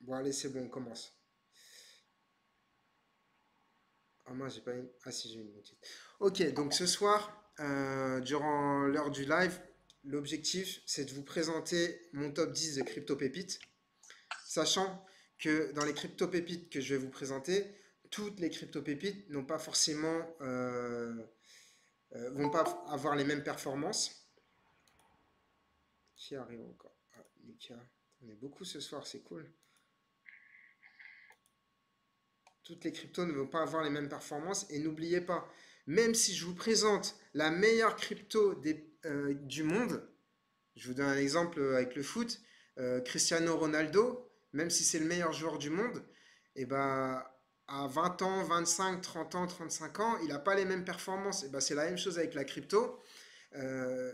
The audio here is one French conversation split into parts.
Bon, allez, c'est bon, on commence. Ah, moi, j'ai pas une... Ah, si, j'ai une notice. Ok, donc ce soir, durant l'heure du live, l'objectif, c'est de vous présenter mon top 10 de crypto-pépites, sachant que dans les crypto-pépites que je vais vous présenter, toutes les crypto-pépites n'ont pas forcément, vont pas avoir les mêmes performances. Qui arrive encore? Ah, Mika. On est beaucoup ce soir, c'est cool. Toutes les cryptos ne vont pas avoir les mêmes performances. Et n'oubliez pas, même si je vous présente la meilleure crypto du monde, je vous donne un exemple avec le foot, Cristiano Ronaldo, même si c'est le meilleur joueur du monde, et ben, à 20 ans, 25, 30 ans, 35 ans, il n'a pas les mêmes performances. Et ben, c'est la même chose avec la crypto. Euh,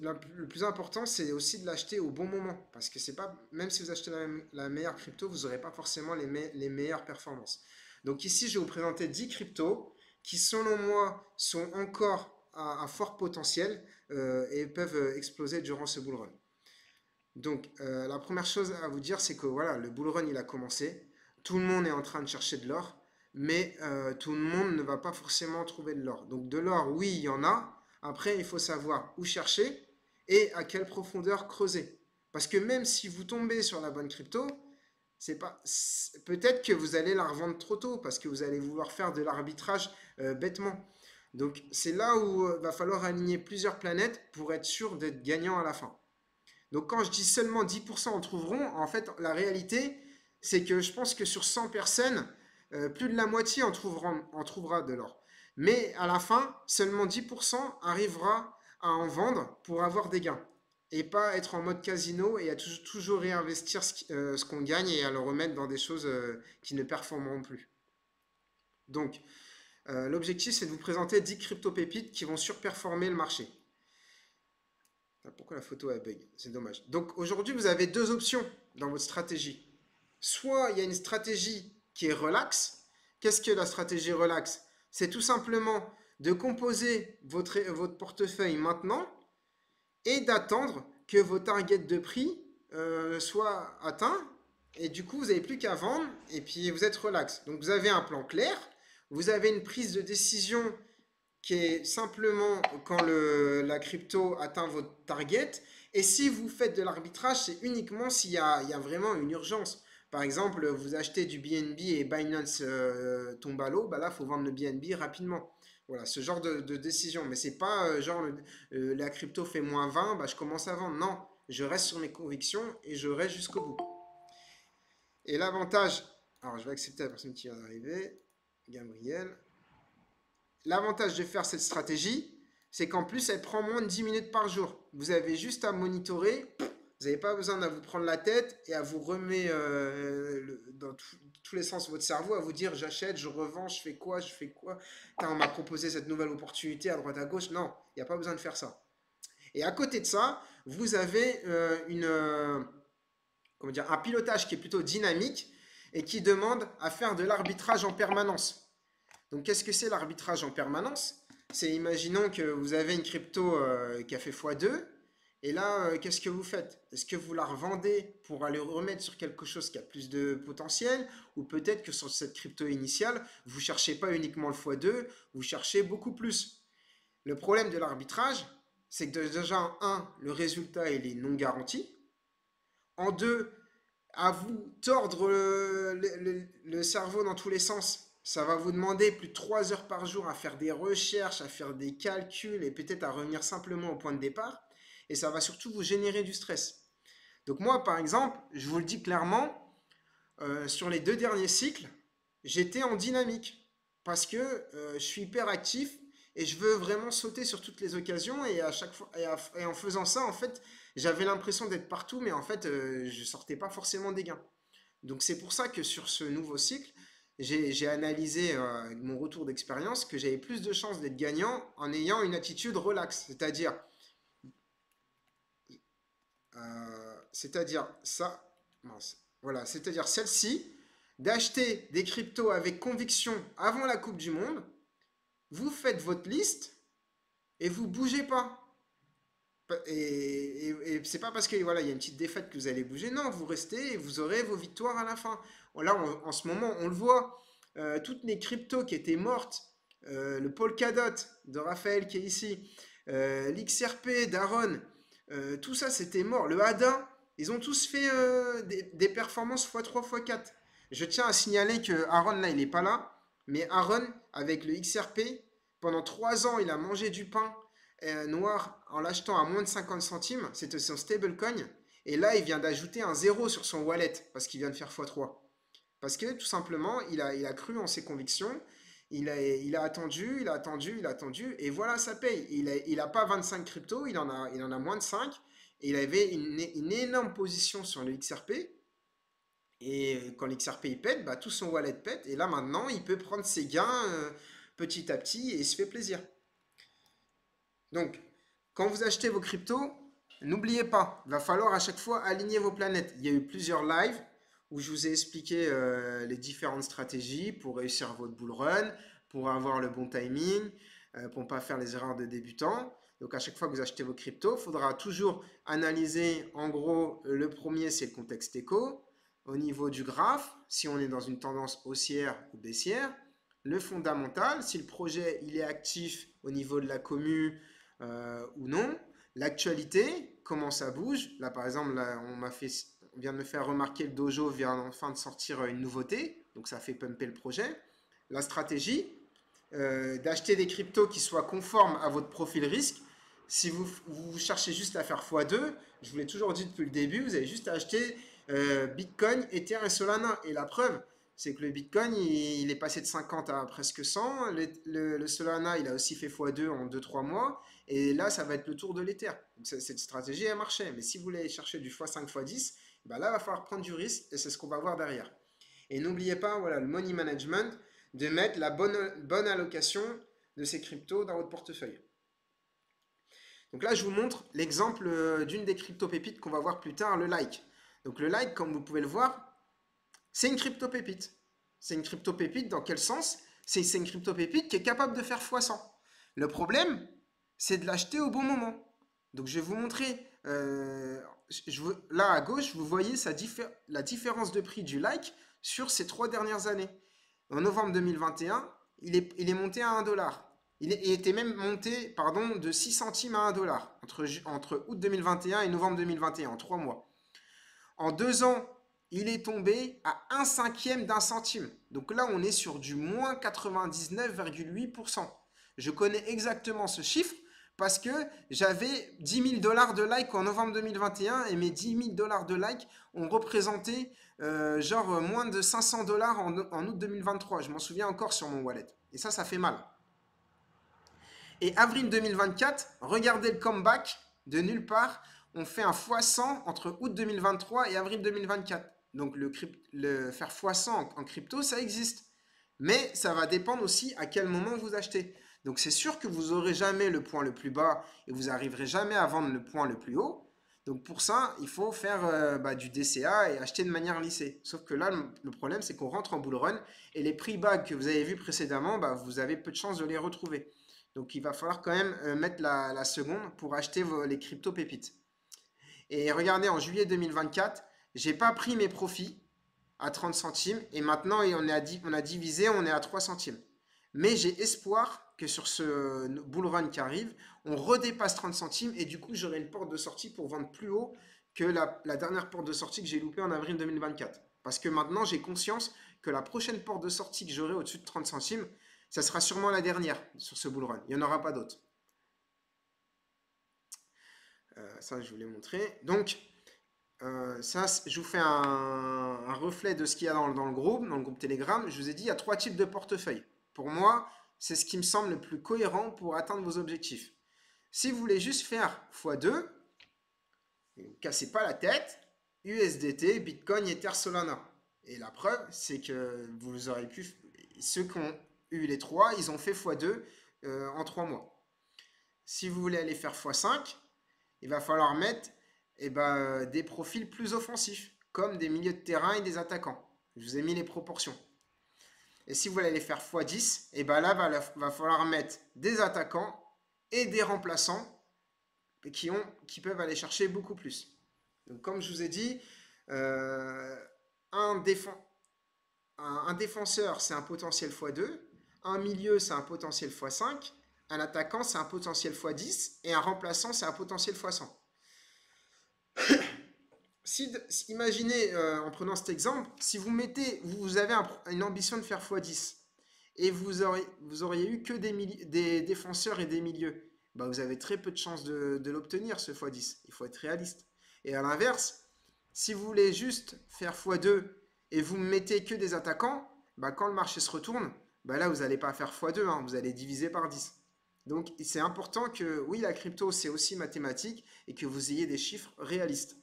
le plus important, c'est aussi de l'acheter au bon moment. Parce que c'est pas, même si vous achetez la meilleure crypto, vous n'aurez pas forcément les meilleures performances. Donc ici, je vais vous présenter 10 cryptos qui, selon moi, sont encore à fort potentiel et peuvent exploser durant ce bull run. Donc, la première chose à vous dire, c'est que voilà, le bull run, il a commencé. Tout le monde est en train de chercher de l'or, mais tout le monde ne va pas forcément trouver de l'or. Donc, de l'or, oui, il y en a. Après, il faut savoir où chercher et à quelle profondeur creuser. Parce que même si vous tombez sur la bonne crypto, c'est pas, peut-être que vous allez la revendre trop tôt parce que vous allez vouloir faire de l'arbitrage bêtement. Donc, c'est là où va falloir aligner plusieurs planètes pour être sûr d'être gagnant à la fin. Donc quand je dis seulement 10% en trouveront, en fait, la réalité, c'est que je pense que sur 100 personnes, plus de la moitié en trouvera de l'or. Mais à la fin, seulement 10% arrivera à en vendre pour avoir des gains. Et pas être en mode casino et à toujours réinvestir ce qu'on gagne et à le remettre dans des choses qui ne performeront plus. Donc, l'objectif, c'est de vous présenter 10 crypto-pépites qui vont surperformer le marché. Pourquoi la photo elle bug? C'est dommage. Donc aujourd'hui, vous avez deux options dans votre stratégie. Soit il y a une stratégie qui est relax. Qu'est-ce que la stratégie relax? C'est tout simplement de composer votre portefeuille maintenant et d'attendre que vos targets de prix soient atteints. Et du coup, vous n'avez plus qu'à vendre et puis vous êtes relax. Donc vous avez un plan clair, vous avez une prise de décision qui est simplement quand la crypto atteint votre target. Et si vous faites de l'arbitrage, c'est uniquement il y a vraiment une urgence. Par exemple, vous achetez du BNB et Binance tombe à l'eau, bah là, il faut vendre le BNB rapidement. Voilà, ce genre de décision. Mais c'est pas genre la crypto fait moins 20, bah, je commence à vendre. Non, je reste sur mes convictions et je reste jusqu'au bout. Et l'avantage, alors je vais accepter la personne qui vient d'arriver, Gabriel. L'avantage de faire cette stratégie, c'est qu'en plus, elle prend moins de 10 minutes par jour. Vous avez juste à monitorer. Vous n'avez pas besoin de vous prendre la tête et à vous remettre dans tous les sens votre cerveau, à vous dire j'achète, je revends, je fais quoi. On m'a proposé cette nouvelle opportunité à droite à gauche. Non, il n'y a pas besoin de faire ça. Et à côté de ça, vous avez comment dire, un pilotage qui est plutôt dynamique et qui demande à faire de l'arbitrage en permanence. Donc, qu'est-ce que c'est l'arbitrage en permanence? C'est, imaginons que vous avez une crypto qui a fait x2, et là, qu'est-ce que vous faites? Est-ce que vous la revendez pour aller remettre sur quelque chose qui a plus de potentiel? Ou peut-être que sur cette crypto initiale, vous ne cherchez pas uniquement le x2, vous cherchez beaucoup plus. Le problème de l'arbitrage, c'est que déjà, en un, le résultat, il est non garanti. En deux, à vous tordre le cerveau dans tous les sens. Ça va vous demander plus de 3 heures par jour à faire des recherches, à faire des calculs et peut-être à revenir simplement au point de départ. Et ça va surtout vous générer du stress. Donc moi, par exemple, je vous le dis clairement, sur les deux derniers cycles, j'étais en dynamique parce que je suis hyper actif et je veux vraiment sauter sur toutes les occasions et à chaque fois et en faisant ça, en fait, j'avais l'impression d'être partout, mais en fait, je sortais pas forcément des gains. Donc c'est pour ça que sur ce nouveau cycle, j'ai analysé avec mon retour d'expérience que j'avais plus de chances d'être gagnant en ayant une attitude relax, c'est-à-dire ça, mince, voilà, c'est-à-dire celle-ci, d'acheter des cryptos avec conviction avant la Coupe du Monde, vous faites votre liste et vous bougez pas. Et c'est pas parce que voilà, il y a une petite défaite que vous allez bouger. Non, vous restez et vous aurez vos victoires à la fin. Là, en ce moment, on le voit. Toutes les cryptos qui étaient mortes, le Polkadot de Raphaël qui est ici, l'XRP d'Aaron, tout ça c'était mort. Le ADA, ils ont tous fait des performances x3, x4. Je tiens à signaler que Aaron là, il n'est pas là. Mais Aaron, avec le XRP, pendant 3 ans, il a mangé du pain noir en l'achetant à moins de 50 centimes. C'était son stablecoin. Et là, il vient d'ajouter un zéro sur son wallet parce qu'il vient de faire x3. Parce que tout simplement, il a cru en ses convictions. Il a attendu, il a attendu, il a attendu. Et voilà, ça paye. Il a pas 25 cryptos, il en a moins de 5. Et il avait une énorme position sur le XRP. Et quand l'XRP il pète, bah, tout son wallet pète. Et là maintenant, il peut prendre ses gains petit à petit et il se fait plaisir. Donc, quand vous achetez vos cryptos, n'oubliez pas, il va falloir à chaque fois aligner vos planètes. Il y a eu plusieurs lives où je vous ai expliqué les différentes stratégies pour réussir votre bull run, pour avoir le bon timing, pour ne pas faire les erreurs de débutants. Donc à chaque fois que vous achetez vos cryptos, il faudra toujours analyser, en gros, le premier c'est le contexte éco, au niveau du graphe, si on est dans une tendance haussière ou baissière, le fondamental, si le projet il est actif au niveau de la commu ou non, l'actualité, comment ça bouge. Là par exemple, là, on vient de me faire remarquer le dojo vient enfin de sortir une nouveauté, donc ça fait pumper le projet. La stratégie, d'acheter des cryptos qui soient conformes à votre profil risque. Si vous cherchez juste à faire x2, je vous l'ai toujours dit depuis le début, vous avez juste à acheter Bitcoin, Ether et Solana. Et la preuve, c'est que le Bitcoin, il est passé de 50 à presque 100. Le Solana, il a aussi fait x2 en 2-3 mois. Et là, ça va être le tour de l'Ether. Donc, cette stratégie, elle marchait. Mais si vous voulez chercher du x5, x10, ben là, il va falloir prendre du risque. Et c'est ce qu'on va voir derrière. Et n'oubliez pas, voilà, le money management, de mettre la bonne allocation de ces cryptos dans votre portefeuille. Donc là, je vous montre l'exemple d'une des crypto-pépites qu'on va voir plus tard, le like. Donc le like, comme vous pouvez le voir, c'est une crypto-pépite. C'est une crypto-pépite dans quel sens? C'est une crypto-pépite qui est capable de faire x100. Le problème, c'est de l'acheter au bon moment. Donc je vais vous montrer, là à gauche, vous voyez la différence de prix du like sur ces 3 dernières années. En novembre 2021, il est monté à 1 dollar. Il était même monté, pardon, de 6 centimes à 1 dollar entre août 2021 et novembre 2021, en 3 mois. En 2 ans, il est tombé à 1/5 d'un centime. Donc là, on est sur du moins 99,8%. Je connais exactement ce chiffre parce que j'avais 10 000 dollars de likes en novembre 2021 et mes 10 000 dollars de likes ont représenté genre moins de 500 dollars en août 2023. Je m'en souviens encore sur mon wallet. Et ça fait mal. Et avril 2024, regardez le comeback de nulle part. On fait un x100 entre août 2023 et avril 2024. Donc le faire x100 en crypto, ça existe. Mais ça va dépendre aussi à quel moment vous achetez. Donc c'est sûr que vous n'aurez jamais le point le plus bas et vous n'arriverez jamais à vendre le point le plus haut. Donc pour ça, il faut faire du DCA et acheter de manière lissée. Sauf que là, le problème, c'est qu'on rentre en bull run et les prix bas que vous avez vus précédemment, vous avez peu de chances de les retrouver. Donc il va falloir quand même mettre la seconde pour acheter les crypto pépites. Et regardez, en juillet 2024, j'ai pas pris mes profits à 30 centimes et maintenant on a divisé, on est à 3 centimes. Mais j'ai espoir que sur ce bull run qui arrive, on redépasse 30 centimes et du coup j'aurai une porte de sortie pour vendre plus haut que la dernière porte de sortie que j'ai loupée en avril 2024. Parce que maintenant j'ai conscience que la prochaine porte de sortie que j'aurai au-dessus de 30 centimes, ça sera sûrement la dernière sur ce bull run. Il n'y en aura pas d'autres. Ça, je vous l'ai montré. Donc, ça, je vous fais un reflet de ce qu'il y a dans le groupe Telegram. Je vous ai dit, il y a 3 types de portefeuilles. Pour moi, c'est ce qui me semble le plus cohérent pour atteindre vos objectifs. Si vous voulez juste faire x2, ne vous cassez pas la tête, USDT, Bitcoin, Ether, Solana. Et la preuve, c'est que vous aurez pu... Ceux qui ont eu les 3, ils ont fait x2 en 3 mois. Si vous voulez aller faire x5, il va falloir mettre des profils plus offensifs, comme des milieux de terrain et des attaquants. Je vous ai mis les proportions. Et si vous voulez aller faire x10, là, va falloir mettre des attaquants et des remplaçants qui peuvent aller chercher beaucoup plus. Donc, comme je vous ai dit, euh, un, défen- un défenseur, c'est un potentiel x2, un milieu, c'est un potentiel x5, un attaquant, c'est un potentiel x10, et un remplaçant, c'est un potentiel x100. Imaginez, en prenant cet exemple, si vous avez une ambition de faire x10, et vous auriez eu que des défenseurs et des milieux, bah vous avez très peu de chances de l'obtenir, ce x10. Il faut être réaliste. Et à l'inverse, si vous voulez juste faire x2 et vous mettez que des attaquants, bah quand le marché se retourne, bah là vous n'allez pas faire x2, hein, vous allez diviser par 10. Donc c'est important que, oui, la crypto c'est aussi mathématique et que vous ayez des chiffres réalistes.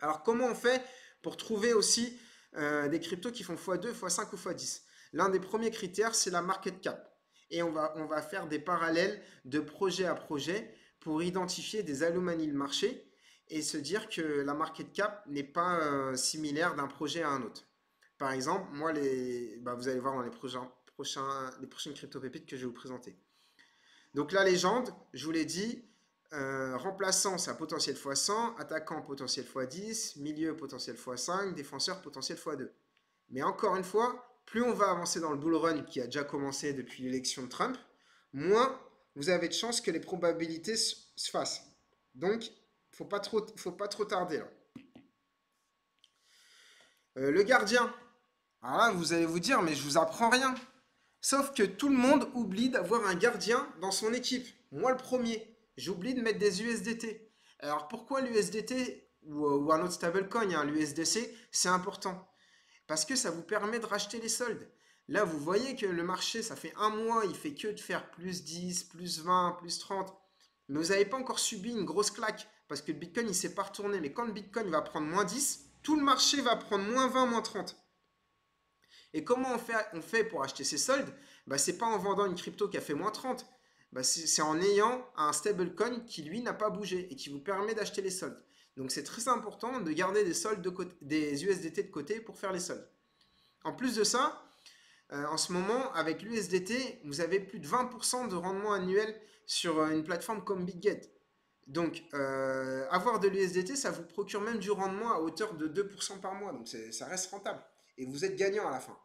Alors, comment on fait pour trouver aussi des cryptos qui font x2, x5 ou x10? L'un des premiers critères, c'est la market cap. Et on va faire des parallèles de projet à projet pour identifier des anomalies de marché et se dire que la market cap n'est pas similaire d'un projet à un autre. Par exemple, moi, vous allez voir dans les prochaines crypto-pépites que je vais vous présenter. Donc la légende, je vous l'ai dit, remplaçant, c'est un potentiel x100, attaquant potentiel x10, milieu potentiel x5, défenseur potentiel x2. Mais encore une fois, plus on va avancer dans le bull run qui a déjà commencé depuis l'élection de Trump, moins vous avez de chances que les probabilités se fassent. Donc, faut pas trop tarder là. Le gardien. Alors là, vous allez vous dire, mais je vous apprends rien. Sauf que tout le monde oublie d'avoir un gardien dans son équipe. Moi le premier, j'oublie de mettre des USDT. Alors pourquoi l'USDT ou un autre stablecoin, hein, l'USDC, c'est important? Parce que ça vous permet de racheter les soldes. Là, vous voyez que le marché, ça fait un mois, il fait que de faire plus 10, plus 20, plus 30. Mais vous n'avez pas encore subi une grosse claque parce que le Bitcoin, il ne s'est pas retourné. Mais quand le Bitcoin va prendre moins 10, tout le marché va prendre moins 20, moins 30. Et comment on fait pour acheter ces soldes? Bah, c'est pas en vendant une crypto qui a fait moins 30. Bah, c'est en ayant un stablecoin qui lui n'a pas bougé et qui vous permet d'acheter les soldes. Donc c'est très important de garder des soldes des USDT de côté pour faire les soldes. En plus de ça, en ce moment, avec l'USDT, vous avez plus de 20% de rendement annuel sur une plateforme comme BitGet. Donc, avoir de l'USDT, ça vous procure même du rendement à hauteur de 2% par mois. Donc, ça reste rentable. Et vous êtes gagnant à la fin.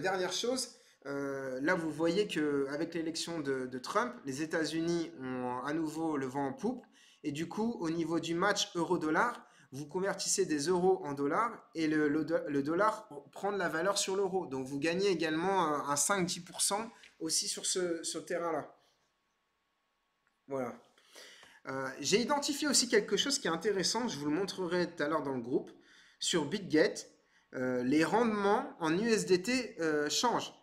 Dernière chose, là vous voyez qu'avec l'élection de Trump, les États-Unis ont à nouveau le vent en poupe. Et du coup, au niveau du match euro-dollar, vous convertissez des euros en dollars et le dollar prend de la valeur sur l'euro. Donc vous gagnez également un 5-10% aussi sur ce terrain-là. Voilà. J'ai identifié aussi quelque chose qui est intéressant, je vous le montrerai tout à l'heure dans le groupe. Sur BitGet, les rendements en USDT changent.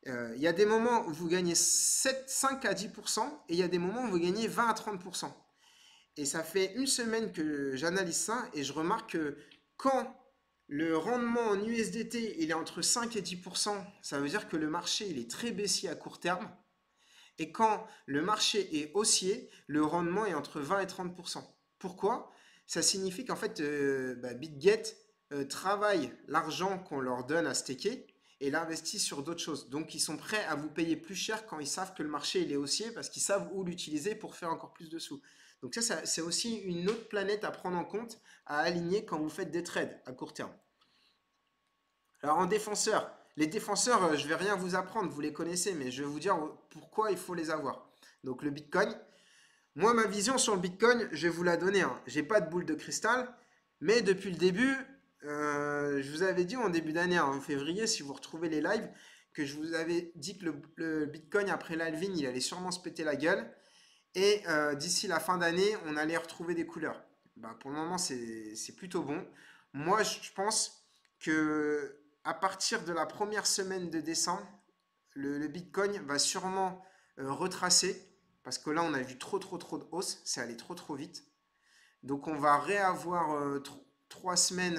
Il y a des moments où vous gagnez 5 à 10% et il y a des moments où vous gagnez 20 à 30%. Et ça fait une semaine que j'analyse ça et je remarque que quand le rendement en USDT il est entre 5 et 10%, ça veut dire que le marché il est très baissier à court terme. Et quand le marché est haussier, le rendement est entre 20 et 30%. Pourquoi? Ça signifie qu'en fait, BitGet travaille l'argent qu'on leur donne à staker et l'investit sur d'autres choses. Donc, ils sont prêts à vous payer plus cher quand ils savent que le marché il est haussier parce qu'ils savent où l'utiliser pour faire encore plus de sous. Donc, ça c'est aussi une autre planète à prendre en compte, à aligner quand vous faites des trades à court terme. Alors en défenseur, les défenseurs, je vais rien vous apprendre, vous les connaissez, mais je vais vous dire pourquoi il faut les avoir. Donc le Bitcoin, moi ma vision sur le Bitcoin, je vais vous la donner, hein. J'ai pas de boule de cristal, mais depuis le début, je vous avais dit en début d'année, en février, si vous retrouvez les lives, que je vous avais dit que le Bitcoin après l'halving, il allait sûrement se péter la gueule, et d'ici la fin d'année, on allait retrouver des couleurs. Bah, pour le moment, c'est plutôt bon. Moi, je pense que à partir de la première semaine de décembre, le Bitcoin va sûrement retracer, parce que là, on a vu trop de hausse, c'est allé trop vite. Donc, on va réavoir 3 semaines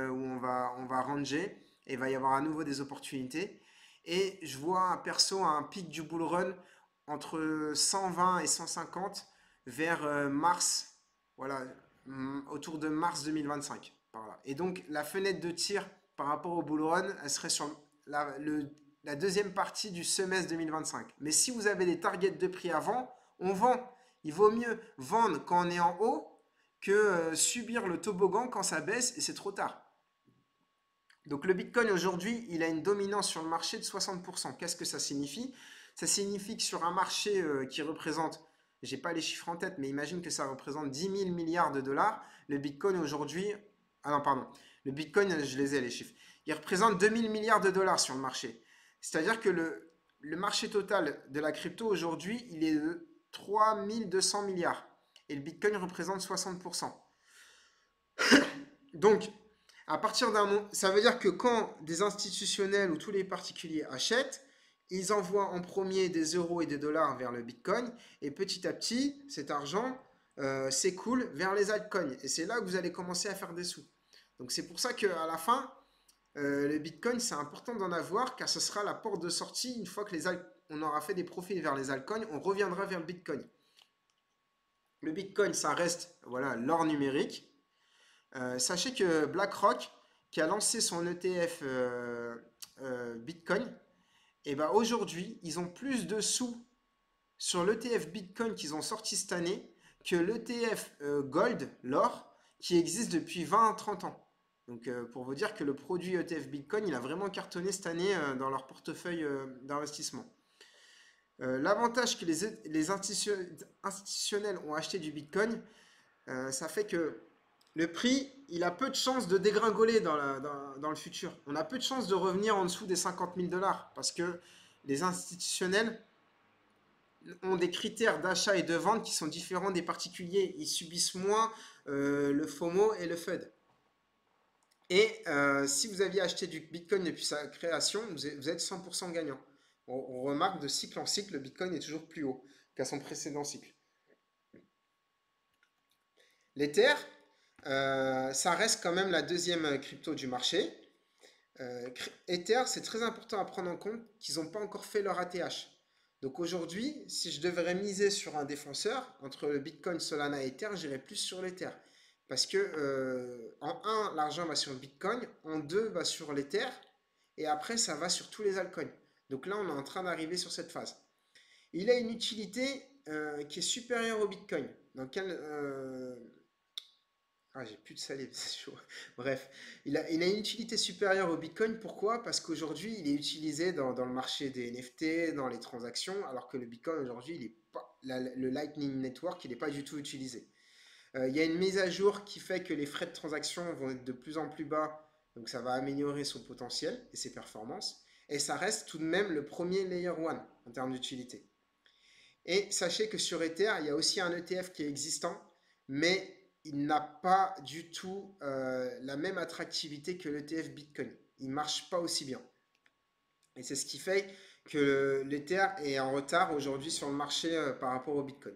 où on va ranger, et il va y avoir à nouveau des opportunités. Et je vois un perso un pic du bull run entre 120 et 150 vers mars, voilà, autour de mars 2025. Par là. Et donc la fenêtre de tir par rapport au bull run, elle serait sur la deuxième partie du semestre 2025. Mais si vous avez des targets de prix avant, on vend. Il vaut mieux vendre quand on est en haut que subir le toboggan quand ça baisse et c'est trop tard. Donc le Bitcoin aujourd'hui, il a une dominance sur le marché de 60%. Qu'est-ce que ça signifie? Ça signifie que sur un marché qui représente, j'ai pas les chiffres en tête, mais imagine que ça représente 10 000 milliards de dollars, le Bitcoin aujourd'hui, ah non pardon, le Bitcoin, je les ai les chiffres, il représente 2000 milliards de dollars sur le marché. C'est-à-dire que le marché total de la crypto aujourd'hui, il est de 3200 milliards et le Bitcoin représente 60%. Donc, à partir d'un moment, ça veut dire que quand des institutionnels ou tous les particuliers achètent, ils envoient en premier des euros et des dollars vers le Bitcoin et petit à petit, cet argent s'écoule vers les altcoins. Et c'est là que vous allez commencer à faire des sous. Donc c'est pour ça qu'à la fin, le Bitcoin, c'est important d'en avoir car ce sera la porte de sortie. Une fois que on aura fait des profits vers les altcoins, on reviendra vers le Bitcoin. Le Bitcoin, ça reste voilà, l'or numérique. Sachez que BlackRock, qui a lancé son ETF Bitcoin, et ben aujourd'hui, ils ont plus de sous sur l'ETF Bitcoin qu'ils ont sorti cette année que l'ETF Gold, l'or, qui existe depuis 20 à 30 ans. Donc pour vous dire que le produit ETF Bitcoin, il a vraiment cartonné cette année dans leur portefeuille d'investissement. L'avantage que les institutionnels ont acheté du Bitcoin, ça fait que le prix, il a peu de chances de dégringoler dans le futur. On a peu de chances de revenir en dessous des 50 000 dollars parce que les institutionnels ont des critères d'achat et de vente qui sont différents des particuliers. Ils subissent moins le FOMO et le FUD. Et si vous aviez acheté du Bitcoin depuis sa création, vous êtes 100% gagnant. On remarque de cycle en cycle, le Bitcoin est toujours plus haut qu'à son précédent cycle. L'Ether, ça reste quand même la deuxième crypto du marché. Ether, c'est très important à prendre en compte qu'ils n'ont pas encore fait leur ATH. Donc aujourd'hui, si je devrais miser sur un défenseur, entre le Bitcoin, Solana et Ether, j'irais plus sur l'Ether. Parce que en un, l'argent va sur le Bitcoin, en deux, va sur l'Ether, et après, ça va sur tous les altcoins. Donc là, on est en train d'arriver sur cette phase. Il a une utilité qui est supérieure au Bitcoin. Dans quel, ah, j'ai plus de salive, c'est chaud. Bref, il a une utilité supérieure au Bitcoin. Pourquoi? Parce qu'aujourd'hui, il est utilisé dans le marché des NFT, dans les transactions, alors que le Bitcoin, aujourd'hui, il est pas, le Lightning Network, il n'est pas du tout utilisé. Il y a une mise à jour qui fait que les frais de transaction vont être de plus en plus bas, donc ça va améliorer son potentiel et ses performances. Et ça reste tout de même le premier Layer 1 en termes d'utilité. Et sachez que sur Ether, il y a aussi un ETF qui est existant, mais il n'a pas du tout la même attractivité que l'ETF Bitcoin. Il ne marche pas aussi bien. Et c'est ce qui fait que l'Ether est en retard aujourd'hui sur le marché par rapport au Bitcoin.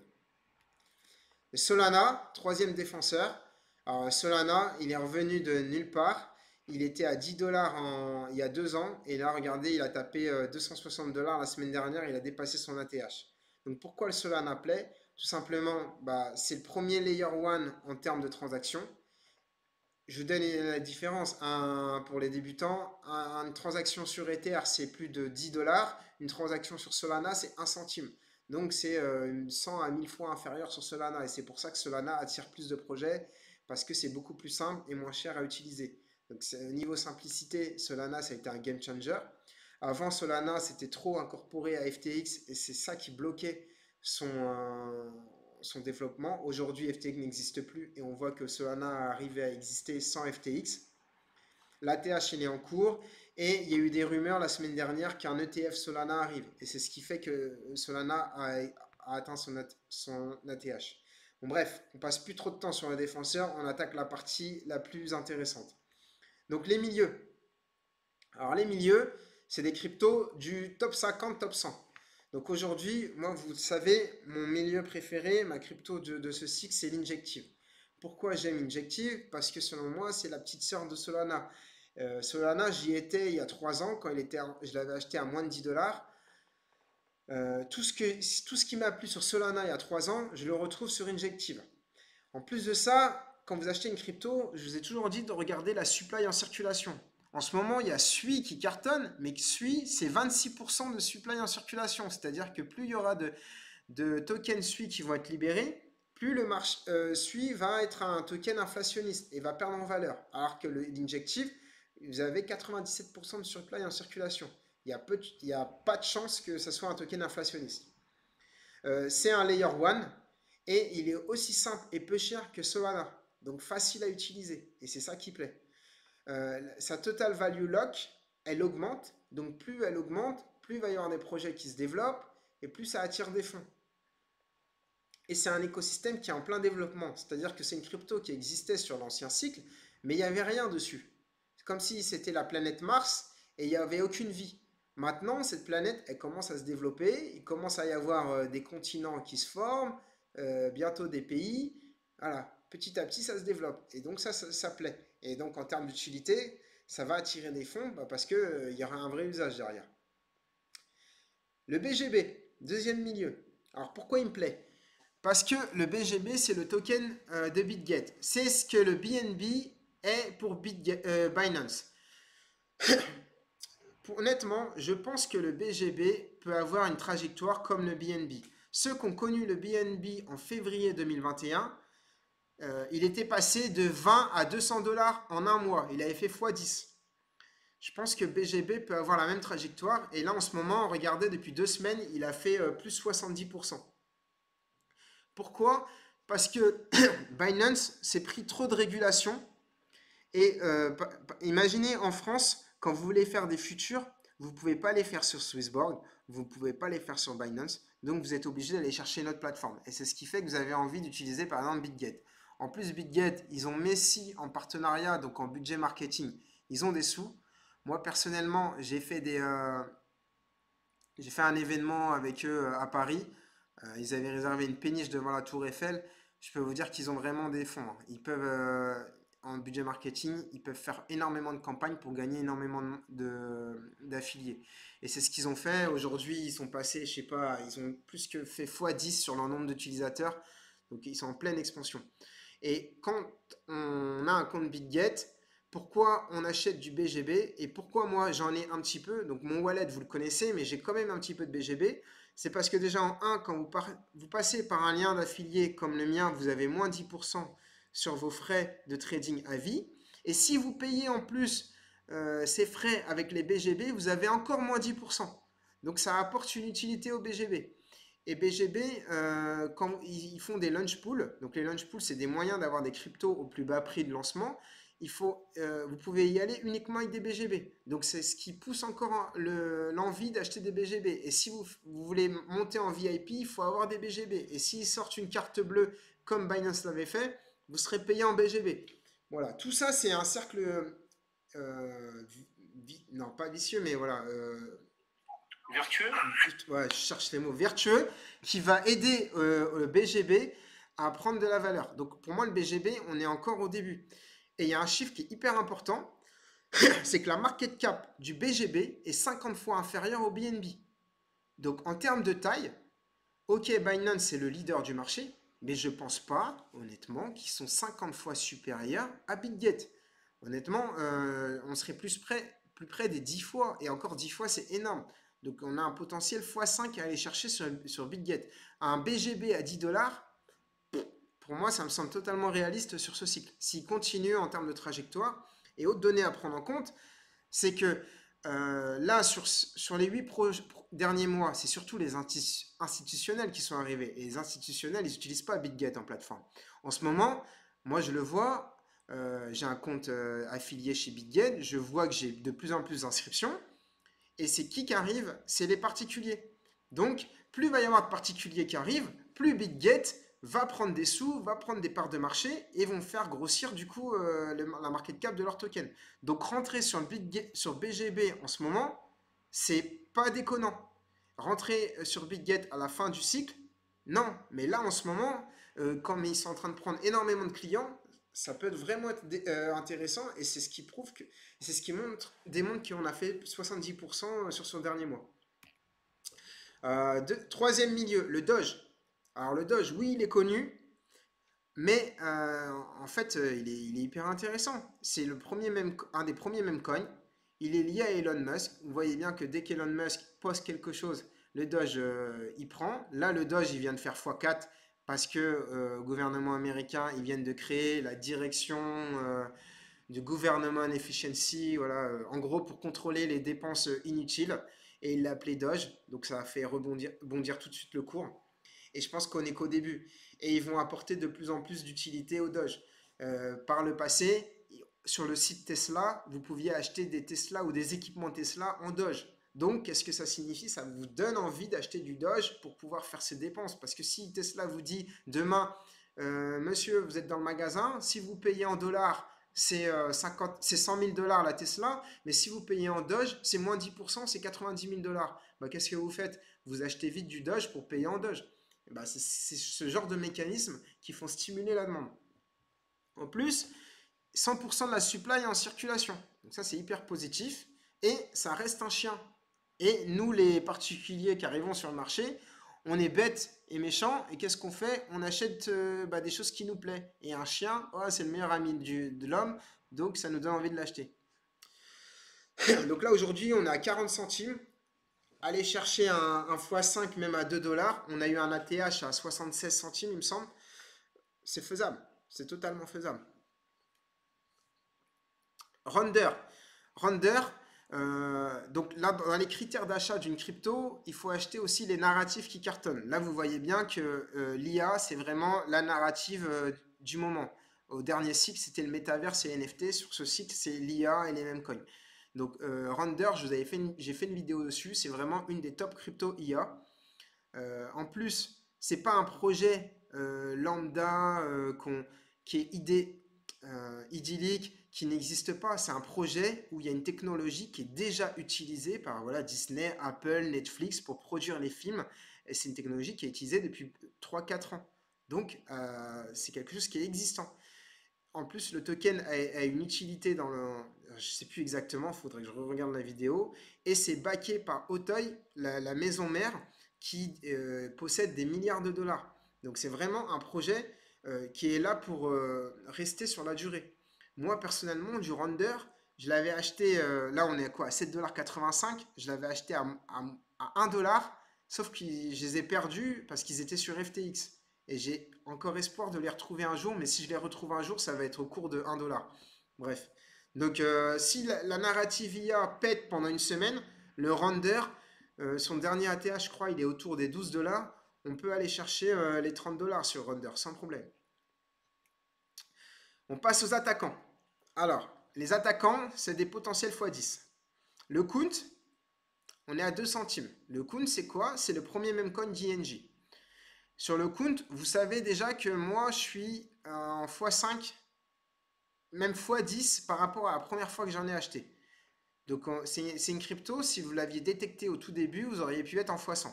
Et Solana, troisième défenseur. Alors Solana, il est revenu de nulle part. Il était à 10 dollars il y a 2 ans. Et là, regardez, il a tapé 260 dollars la semaine dernière. Il a dépassé son ATH. Donc pourquoi le Solana plaît? Tout simplement, bah, c'est le premier layer 1 en termes de transactions. Je vous donne la différence pour les débutants. Une transaction sur Ether, c'est plus de 10 dollars. Une transaction sur Solana, c'est 1 centime. Donc c'est 100 à 1000 fois inférieur sur Solana. Et c'est pour ça que Solana attire plus de projets parce que c'est beaucoup plus simple et moins cher à utiliser. Donc au niveau simplicité, Solana, ça a été un game changer. Avant, Solana, c'était trop incorporé à FTX et c'est ça qui bloquait son développement. Aujourd'hui, FTX n'existe plus et on voit que Solana a arrivé à exister sans FTX. L'ATH, il est en cours et il y a eu des rumeurs la semaine dernière qu'un ETF Solana arrive. Et c'est ce qui fait que Solana a atteint son ATH. Bon, bref, on passe plus trop de temps sur les défenseurs, on attaque la partie la plus intéressante. Donc les milieux. Alors les milieux, c'est des cryptos du top 50, top 100. Donc aujourd'hui, moi, vous le savez, mon milieu préféré, ma crypto de ce cycle, c'est l'Injective. Pourquoi j'aime Injective? Parce que selon moi, c'est la petite sœur de Solana. Solana, j'y étais il y a 3 ans, quand je l'avais acheté à moins de 10 dollars. Tout ce qui m'a plu sur Solana il y a 3 ans, je le retrouve sur Injective. En plus de ça, quand vous achetez une crypto, je vous ai toujours dit de regarder la supply en circulation. En ce moment, il y a SUI qui cartonne, mais SUI, c'est 26% de supply en circulation. C'est-à-dire que plus il y aura de tokens SUI qui vont être libérés, plus le marché SUI va être un token inflationniste et va perdre en valeur. Alors que l'injective, vous avez 97% de supply en circulation. Il y a pas de chance que ce soit un token inflationniste. C'est un layer 1 et il est aussi simple et peu cher que Solana. Donc facile à utiliser. Et c'est ça qui plaît. Sa total value lock, elle augmente. Donc plus elle augmente, plus il va y avoir des projets qui se développent et plus ça attire des fonds. Et c'est un écosystème qui est en plein développement. C'est-à-dire que c'est une crypto qui existait sur l'ancien cycle, mais il n'y avait rien dessus. C'est comme si c'était la planète Mars et il n'y avait aucune vie. Maintenant, cette planète, elle commence à se développer. Il commence à y avoir des continents qui se forment, bientôt des pays. Voilà, petit à petit, ça se développe. Et donc, ça plaît. Et donc, en termes d'utilité, ça va attirer des fonds parce qu'il y aura un vrai usage derrière. Le BGB, deuxième milieu. Alors, pourquoi il me plaît? Parce que le BGB, c'est le token de BitGet. C'est ce que le BNB est pour Binance. Honnêtement, je pense que le BGB peut avoir une trajectoire comme le BNB. Ceux qui ont connu le BNB en février 2021, il était passé de 20 à 200 dollars en un mois. Il avait fait x10. Je pense que BGB peut avoir la même trajectoire. Et là, en ce moment, regardez, depuis 2 semaines, il a fait plus 70%. Pourquoi? Parce que Binance s'est pris trop de régulation. Et imaginez en France, quand vous voulez faire des futurs, vous ne pouvez pas les faire sur Swissborg, vous ne pouvez pas les faire sur Binance, donc vous êtes obligé d'aller chercher une autre plateforme. Et c'est ce qui fait que vous avez envie d'utiliser par exemple BitGet. En plus, BitGet, ils ont Messi en partenariat, donc en budget marketing, ils ont des sous. Moi personnellement, j'ai fait un événement avec eux à Paris. Ils avaient réservé une péniche devant la Tour Eiffel. Je peux vous dire qu'ils ont vraiment des fonds, hein. Ils peuvent, en budget marketing, ils peuvent faire énormément de campagnes pour gagner énormément d'affiliés. Et c'est ce qu'ils ont fait. Aujourd'hui, ils sont passés, je sais pas, ils ont plus que fait x10 sur leur nombre d'utilisateurs. Donc, ils sont en pleine expansion. Et quand on a un compte BitGet, pourquoi on achète du BGB et pourquoi moi j'en ai un petit peu. Donc mon wallet, vous le connaissez, mais j'ai quand même un petit peu de BGB. C'est parce que déjà en un, quand vous passez par un lien d'affilié comme le mien, vous avez moins 10% sur vos frais de trading à vie. Et si vous payez en plus ces frais avec les BGB, vous avez encore moins 10%. Donc ça apporte une utilité au BGB. Et BGB, quand ils font des launch pools, donc les launch pools, c'est des moyens d'avoir des cryptos au plus bas prix de lancement. Vous pouvez y aller uniquement avec des BGB. Donc c'est ce qui pousse encore l'envie d'acheter des BGB. Et si vous voulez monter en VIP, il faut avoir des BGB. Et s'ils sortent une carte bleue comme Binance l'avait fait, vous serez payé en BGB. Voilà, tout ça c'est un cercle, non pas vicieux, mais voilà, Vertueux? ouais, je cherche les mots, vertueux, qui va aider le BGB à prendre de la valeur. Donc pour moi, le BGB, on est encore au début. Et il y a un chiffre qui est hyper important, c'est que la market cap du BGB est 50 fois inférieure au BNB. Donc en termes de taille, ok, Binance c'est le leader du marché, mais je pense pas, honnêtement, qu'ils sont 50 fois supérieurs à BitGet. Honnêtement, on serait plus près des 10 fois, et encore 10 fois c'est énorme. Donc on a un potentiel x5 à aller chercher sur BitGet. Un BGB à 10 dollars, pour moi, ça me semble totalement réaliste sur ce cycle. S'il continue en termes de trajectoire, et autre donnée à prendre en compte, c'est que là, sur les 8 derniers mois, c'est surtout les institutionnels qui sont arrivés. Et les institutionnels, ils n'utilisent pas BitGet en plateforme. En ce moment, moi, je le vois, j'ai un compte affilié chez BitGet, je vois que j'ai de plus en plus d'inscriptions. Et c'est qui arrive? C'est les particuliers. Donc, plus il va y avoir de particuliers qui arrivent, plus BitGet va prendre des sous, va prendre des parts de marché et vont faire grossir du coup la market cap de leur token. Donc rentrer sur BGB en ce moment, c'est pas déconnant. Rentrer sur BitGet à la fin du cycle, non. Mais là en ce moment, quand ils sont en train de prendre énormément de clients, ça peut être vraiment intéressant et c'est ce qui prouve que c'est ce qui démontre qu'on a fait 70% sur son dernier mois. Troisième milieu, le Doge. Alors le Doge, oui, il est connu, mais en fait, il est hyper intéressant. C'est un des premiers meme coins. Il est lié à Elon Musk. Vous voyez bien que dès qu'Elon Musk poste quelque chose, le Doge, il prend. Là, le Doge, il vient de faire x4 parce que le gouvernement américain, ils viennent de créer la direction du Government Efficiency, voilà, en gros pour contrôler les dépenses inutiles. Et il l'a appelé Doge, donc ça a fait bondir tout de suite le cours. Et je pense qu'on est qu'au début. Et ils vont apporter de plus en plus d'utilité au Doge. Par le passé, sur le site Tesla, vous pouviez acheter des Tesla ou des équipements Tesla en Doge. Donc, qu'est-ce que ça signifie? Ça vous donne envie d'acheter du Doge pour pouvoir faire ses dépenses. Parce que si Tesla vous dit demain, monsieur, vous êtes dans le magasin, si vous payez en dollars, c'est 100 000 dollars la Tesla, mais si vous payez en Doge, c'est moins 10%, c'est 90 000 dollars. Bah, qu'est-ce que vous faites? Vous achetez vite du Doge pour payer en Doge. Bah, c'est ce genre de mécanismes qui font stimuler la demande. En plus, 100% de la supply est en circulation. Donc ça, c'est hyper positif. Et ça reste un chien. Et nous, les particuliers qui arrivons sur le marché, on est bêtes et méchants. Et qu'est-ce qu'on fait? On achète des choses qui nous plaisent. Et un chien, oh, c'est le meilleur ami de l'homme. Donc ça nous donne envie de l'acheter. Donc là, aujourd'hui, on est à 40 centimes. Aller chercher un x5 même à 2 dollars. On a eu un ATH à 76 centimes, il me semble. C'est faisable. C'est totalement faisable. Render. Render, donc là, dans les critères d'achat d'une crypto, il faut acheter aussi les narratifs qui cartonnent. Là, vous voyez bien que l'IA, c'est vraiment la narrative du moment. Au dernier cycle, c'était le métaverse et les NFT. Sur ce cycle, c'est l'IA et les mêmes coins. Donc, Render, j'ai fait une vidéo dessus. C'est vraiment une des top crypto IA. En plus, c'est pas un projet lambda qui est idyllique, qui n'existe pas. C'est un projet où il y a une technologie qui est déjà utilisée par voilà, Disney, Apple, Netflix pour produire les films. Et c'est une technologie qui est utilisée depuis 3-4 ans. Donc, c'est quelque chose qui est existant. En plus, le token a une utilité dans le... Je ne sais plus exactement, il faudrait que je regarde la vidéo. Et c'est backé par Auteuil, la maison mère, qui possède des milliards de dollars. Donc c'est vraiment un projet qui est là pour rester sur la durée. Moi, personnellement, du Render, je l'avais acheté, là on est à quoi? À 7,85 $. Je l'avais acheté à 1 dollar, sauf que je les ai perdus parce qu'ils étaient sur FTX. Et j'ai encore espoir de les retrouver un jour, mais si je les retrouve un jour, ça va être au cours de 1 dollar. Bref. Donc, si la narrative IA pète pendant une semaine, le Render, son dernier ATH, je crois, il est autour des 12 dollars. On peut aller chercher les 30 dollars sur Render, sans problème. On passe aux attaquants. Alors, les attaquants, c'est des potentiels x10. Le Count, on est à 2 centimes. Le Count, c'est quoi? C'est le premier meme coin d'ING. Sur le Count, vous savez déjà que moi, je suis en x5, même x10 par rapport à la première fois que j'en ai acheté. Donc, c'est une crypto, si vous l'aviez détecté au tout début, vous auriez pu être en x100.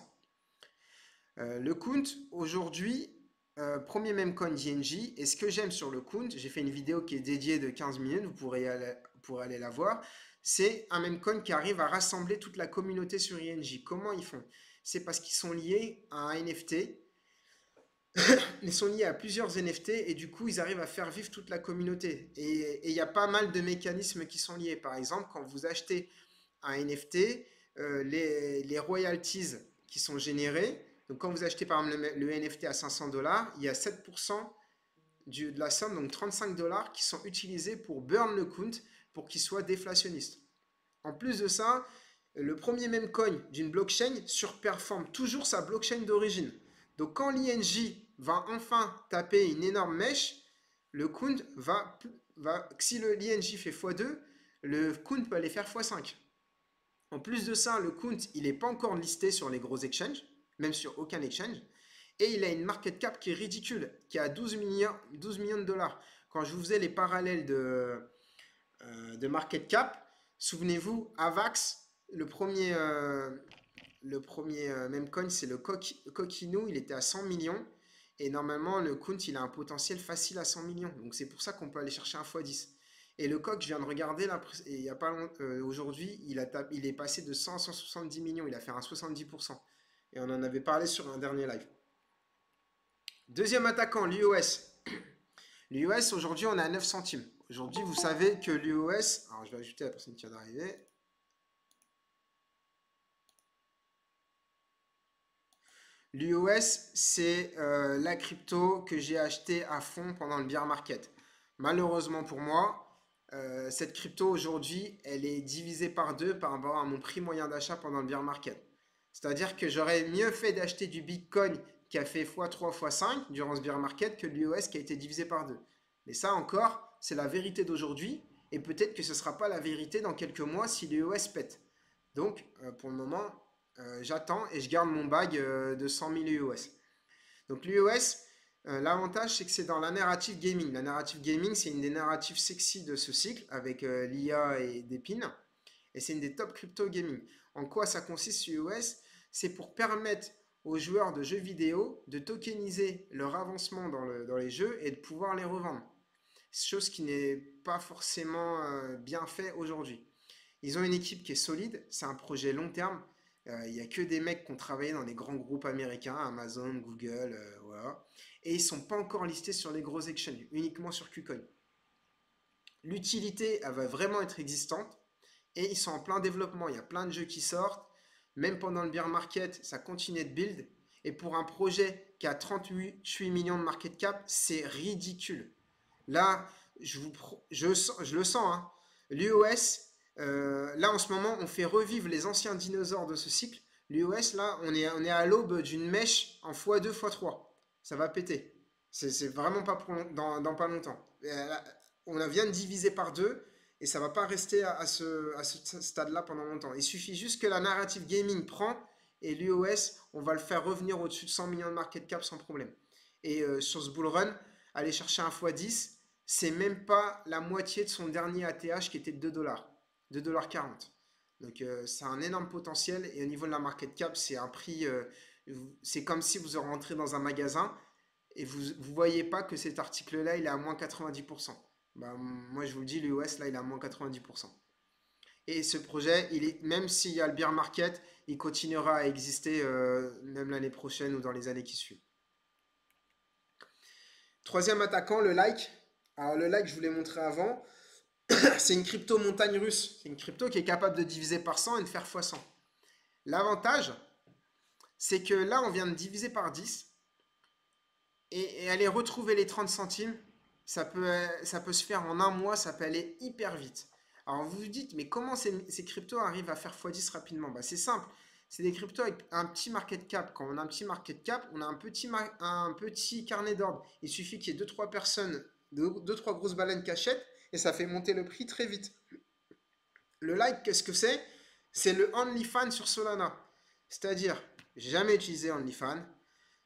Le Count, aujourd'hui, premier meme coin d'ING. Et ce que j'aime sur le Count, j'ai fait une vidéo qui est dédiée de 15 minutes, vous pourrez aller la voir. C'est un meme coin qui arrive à rassembler toute la communauté sur ING. Comment ils font? C'est parce qu'ils sont liés à un NFT. Ils sont liés à plusieurs NFT et du coup ils arrivent à faire vivre toute la communauté. Et il y a pas mal de mécanismes qui sont liés. Par exemple, quand vous achetez un NFT, les royalties qui sont générées, donc quand vous achetez par exemple le NFT à 500 dollars, il y a 7% de la somme, donc 35 dollars, qui sont utilisés pour burn le count pour qu'il soit déflationniste. En plus de ça, le premier meme coin d'une blockchain surperforme toujours sa blockchain d'origine. Donc quand l'ING va enfin taper une énorme mèche, le count si l'ING fait x2, le count peut aller faire x5. En plus de ça, le count, il n'est pas encore listé sur les gros exchanges, même sur aucun exchange. Et il a une market cap qui est ridicule, qui est à 12 millions de dollars. Quand je vous faisais les parallèles de market cap, souvenez-vous, Avax, le premier meme coin, c'est le Coquinou, il était à 100 millions. Et normalement, le Count, il a un potentiel facile à 100 millions. Donc c'est pour ça qu'on peut aller chercher un x10. Et le coq, je viens de regarder là, et il y a pas aujourd'hui, il est passé de 100 à 170 millions. Il a fait un 70%. Et on en avait parlé sur un dernier live. Deuxième attaquant, l'UOS. L'UOS, aujourd'hui, on est à 9 centimes. Aujourd'hui, vous savez que l'UOS... Alors, je vais ajouter la personne qui vient d'arriver. L'UOS, c'est la crypto que j'ai acheté à fond pendant le bear market. Malheureusement pour moi, cette crypto aujourd'hui, elle est divisée par deux par rapport à mon prix moyen d'achat pendant le bear market. C'est-à-dire que j'aurais mieux fait d'acheter du Bitcoin qui a fait x3, x5 durant ce bear market que l'UOS qui a été divisé par deux. Mais ça encore, c'est la vérité d'aujourd'hui et peut-être que ce ne sera pas la vérité dans quelques mois si l'UOS pète. Donc, pour le moment, j'attends et je garde mon bag de 100 000 UOS. Donc l'UOS, l'avantage c'est que c'est dans la narrative gaming. La narrative gaming, c'est une des narratives sexy de ce cycle avec l'IA et des pins. Et c'est une des top crypto gaming. En quoi ça consiste l'UOS? C'est pour permettre aux joueurs de jeux vidéo de tokeniser leur avancement dans les jeux et de pouvoir les revendre. Chose qui n'est pas forcément bien fait aujourd'hui. Ils ont une équipe qui est solide, c'est un projet long terme. Il n'y a que des mecs qui ont travaillé dans des grands groupes américains, Amazon, Google, voilà. Et ils ne sont pas encore listés sur les gros exchanges, uniquement sur KuCoin. L'utilité, elle va vraiment être existante et ils sont en plein développement. Il y a plein de jeux qui sortent. Même pendant le bear market, ça continue de build. Et pour un projet qui a 38 millions de market cap, c'est ridicule. Là, je le sens, hein. L'UOS, là en ce moment, on fait revivre les anciens dinosaures de ce cycle. L'UOS, là, on est à l'aube d'une mèche en x2, x3. Ça va péter. C'est vraiment pas dans pas longtemps. On vient de diviser par deux et ça va pas rester à ce stade-là pendant longtemps. Il suffit juste que la narrative gaming prend et l'UOS, on va le faire revenir au-dessus de 100 millions de market cap sans problème. Et sur ce bull run, aller chercher un x10, c'est même pas la moitié de son dernier ATH qui était de 2 dollars, 2,40 $. Donc c'est un énorme potentiel et au niveau de la market cap, c'est un prix, c'est comme si vous rentrez dans un magasin et vous voyez pas que cet article-là, il est à moins 90%. Bah, moi, je vous le dis, l'UOS, là, il est à moins 90%. Et ce projet, même s'il y a le bear market, il continuera à exister même l'année prochaine ou dans les années qui suivent. Troisième attaquant, le like. Alors le like, je vous l'ai montré avant, c'est une crypto montagne russe. C'est une crypto qui est capable de diviser par 100 et de faire x 100. L'avantage, c'est que là, on vient de diviser par 10 et aller retrouver les 30 centimes, ça peut se faire en un mois, ça peut aller hyper vite. Alors vous vous dites, mais comment ces cryptos arrivent à faire x10 rapidement? Bah, c'est simple, c'est des cryptos avec un petit market cap. Quand on a un petit market cap, on a un petit carnet d'ordre. Il suffit qu'il y ait deux trois personnes, deux trois grosses baleines qui achètent et ça fait monter le prix très vite. Le like, qu'est-ce que c'est? C'est le OnlyFans sur Solana. C'est-à-dire, j'ai jamais utilisé OnlyFans,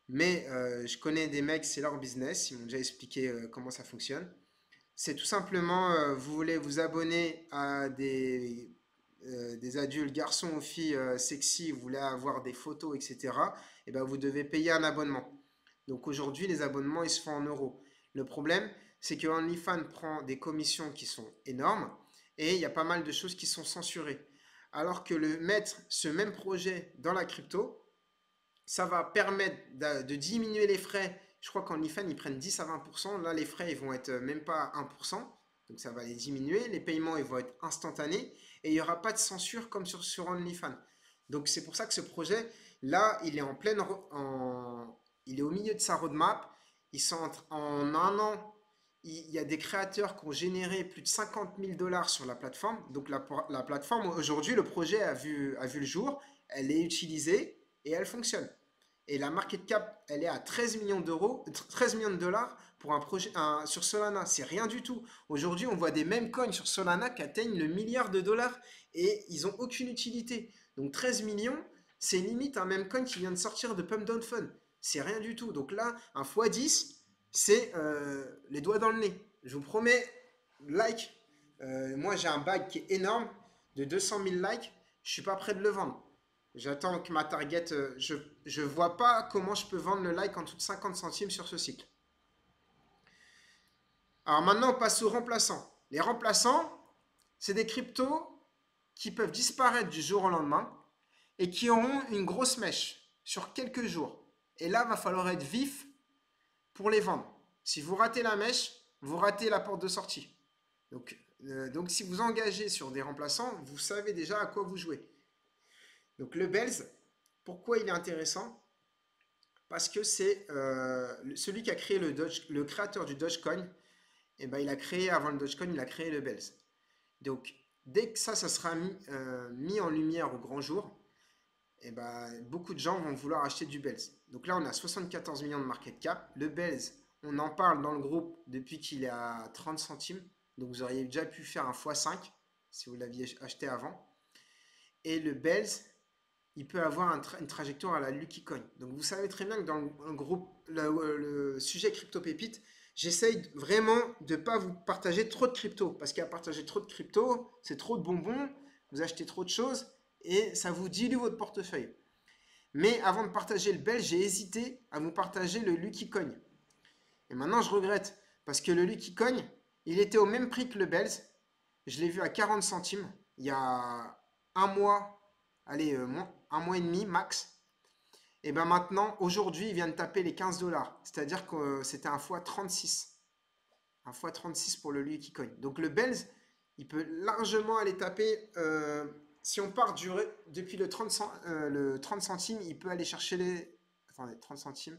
mais je connais des mecs, c'est leur business, ils m'ont déjà expliqué comment ça fonctionne. C'est tout simplement, vous voulez vous abonner à des adultes, garçons ou filles sexy, vous voulez avoir des photos, etc. Et ben vous devez payer un abonnement. Donc aujourd'hui, les abonnements, ils se font en euros. Le problème, c'est que OnlyFans prend des commissions qui sont énormes et il y a pas mal de choses qui sont censurées. Alors que mettre ce même projet dans la crypto, ça va permettre de diminuer les frais. Je crois qu'OnlyFans, ils prennent 10 à 20%. Là, les frais, ils vont être même pas à 1%. Donc, ça va les diminuer. Les paiements, ils vont être instantanés. Et il n'y aura pas de censure comme sur OnlyFans. Donc, c'est pour ça que ce projet, là, il est il est au milieu de sa roadmap. Ils sont en un an, il y a des créateurs qui ont généré plus de 50 000 dollars sur la plateforme. Donc, la plateforme, aujourd'hui, le projet a vu le jour. Elle est utilisée et elle fonctionne. Et la market cap, elle est à 13 millions d'euros, 13 millions de dollars pour un projet sur Solana. C'est rien du tout. Aujourd'hui, on voit des mêmes coins sur Solana qui atteignent le milliard de dollars et ils n'ont aucune utilité. Donc 13 millions, c'est limite un même coin qui vient de sortir de Pump Down Fund. C'est rien du tout. Donc là, un x10, c'est les doigts dans le nez. Je vous promets, like. Moi, j'ai un bag qui est énorme, de 200 000 likes. Je suis pas prêt de le vendre. J'attends que ma target. Je vois pas comment je peux vendre le like en dessous de 50 centimes sur ce cycle. Alors maintenant, on passe aux remplaçants. Les remplaçants, c'est des cryptos qui peuvent disparaître du jour au lendemain et qui auront une grosse mèche sur quelques jours. Et là, va falloir être vif pour les vendre. Si vous ratez la mèche, vous ratez la porte de sortie. Donc si vous engagez sur des remplaçants, vous savez déjà à quoi vous jouez. Donc le Bells, pourquoi il est intéressant? parce que c'est celui qui a créé le créateur du Dogecoin, et ben, il a créé, avant le Dogecoin, il a créé le Bells. Donc, dès que ça sera mis en lumière au grand jour, et ben, beaucoup de gens vont vouloir acheter du Bells. Donc là, on a 74 millions de market cap. Le Bells, on en parle dans le groupe depuis qu'il est à 30 centimes. Donc vous auriez déjà pu faire un x5 si vous l'aviez acheté avant. Et le Bells, il peut avoir une trajectoire à la Lucky Coin. Donc vous savez très bien que dans le groupe, le sujet crypto pépite, j'essaye vraiment de ne pas vous partager trop de crypto. Parce qu'à partager trop de crypto, c'est trop de bonbons, vous achetez trop de choses et ça vous dilue votre portefeuille. Mais avant de partager le Belge, j'ai hésité à vous partager le Lucky Coin. Et maintenant, je regrette. Parce que le Lucky Coin, il était au même prix que le Bells. Je l'ai vu à 40 centimes il y a un mois, allez, un mois et demi max. Et bien maintenant, aujourd'hui, il vient de taper les 15 dollars. C'est-à-dire que c'était un x36. Un x36 pour le Lucky Coin. Donc le Bells, il peut largement aller taper. Si on part depuis le 30 centimes, il peut aller chercher les. Attendez, 30 centimes.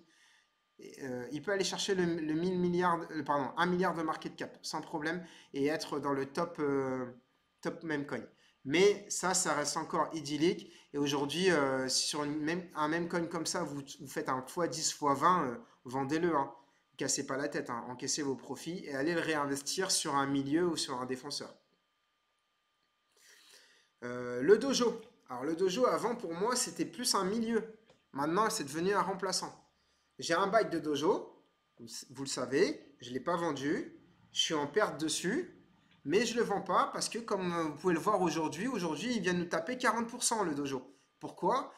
Il peut aller chercher le 1000 milliards, pardon, 1 milliard de market cap sans problème et être dans le top meme coin. Mais ça reste encore idyllique. Et aujourd'hui, sur un meme coin comme ça, vous faites un x10, x20, vendez-le. Hein. Ne cassez pas la tête, hein. Encaissez vos profits et allez le réinvestir sur un milieu ou sur un défenseur. Le dojo. Alors le dojo, avant, pour moi, c'était plus un milieu. Maintenant, c'est devenu un remplaçant. J'ai un bail de dojo, vous le savez, je ne l'ai pas vendu, je suis en perte dessus, mais je ne le vends pas parce que comme vous pouvez le voir aujourd'hui, il vient nous taper 40% le dojo. Pourquoi?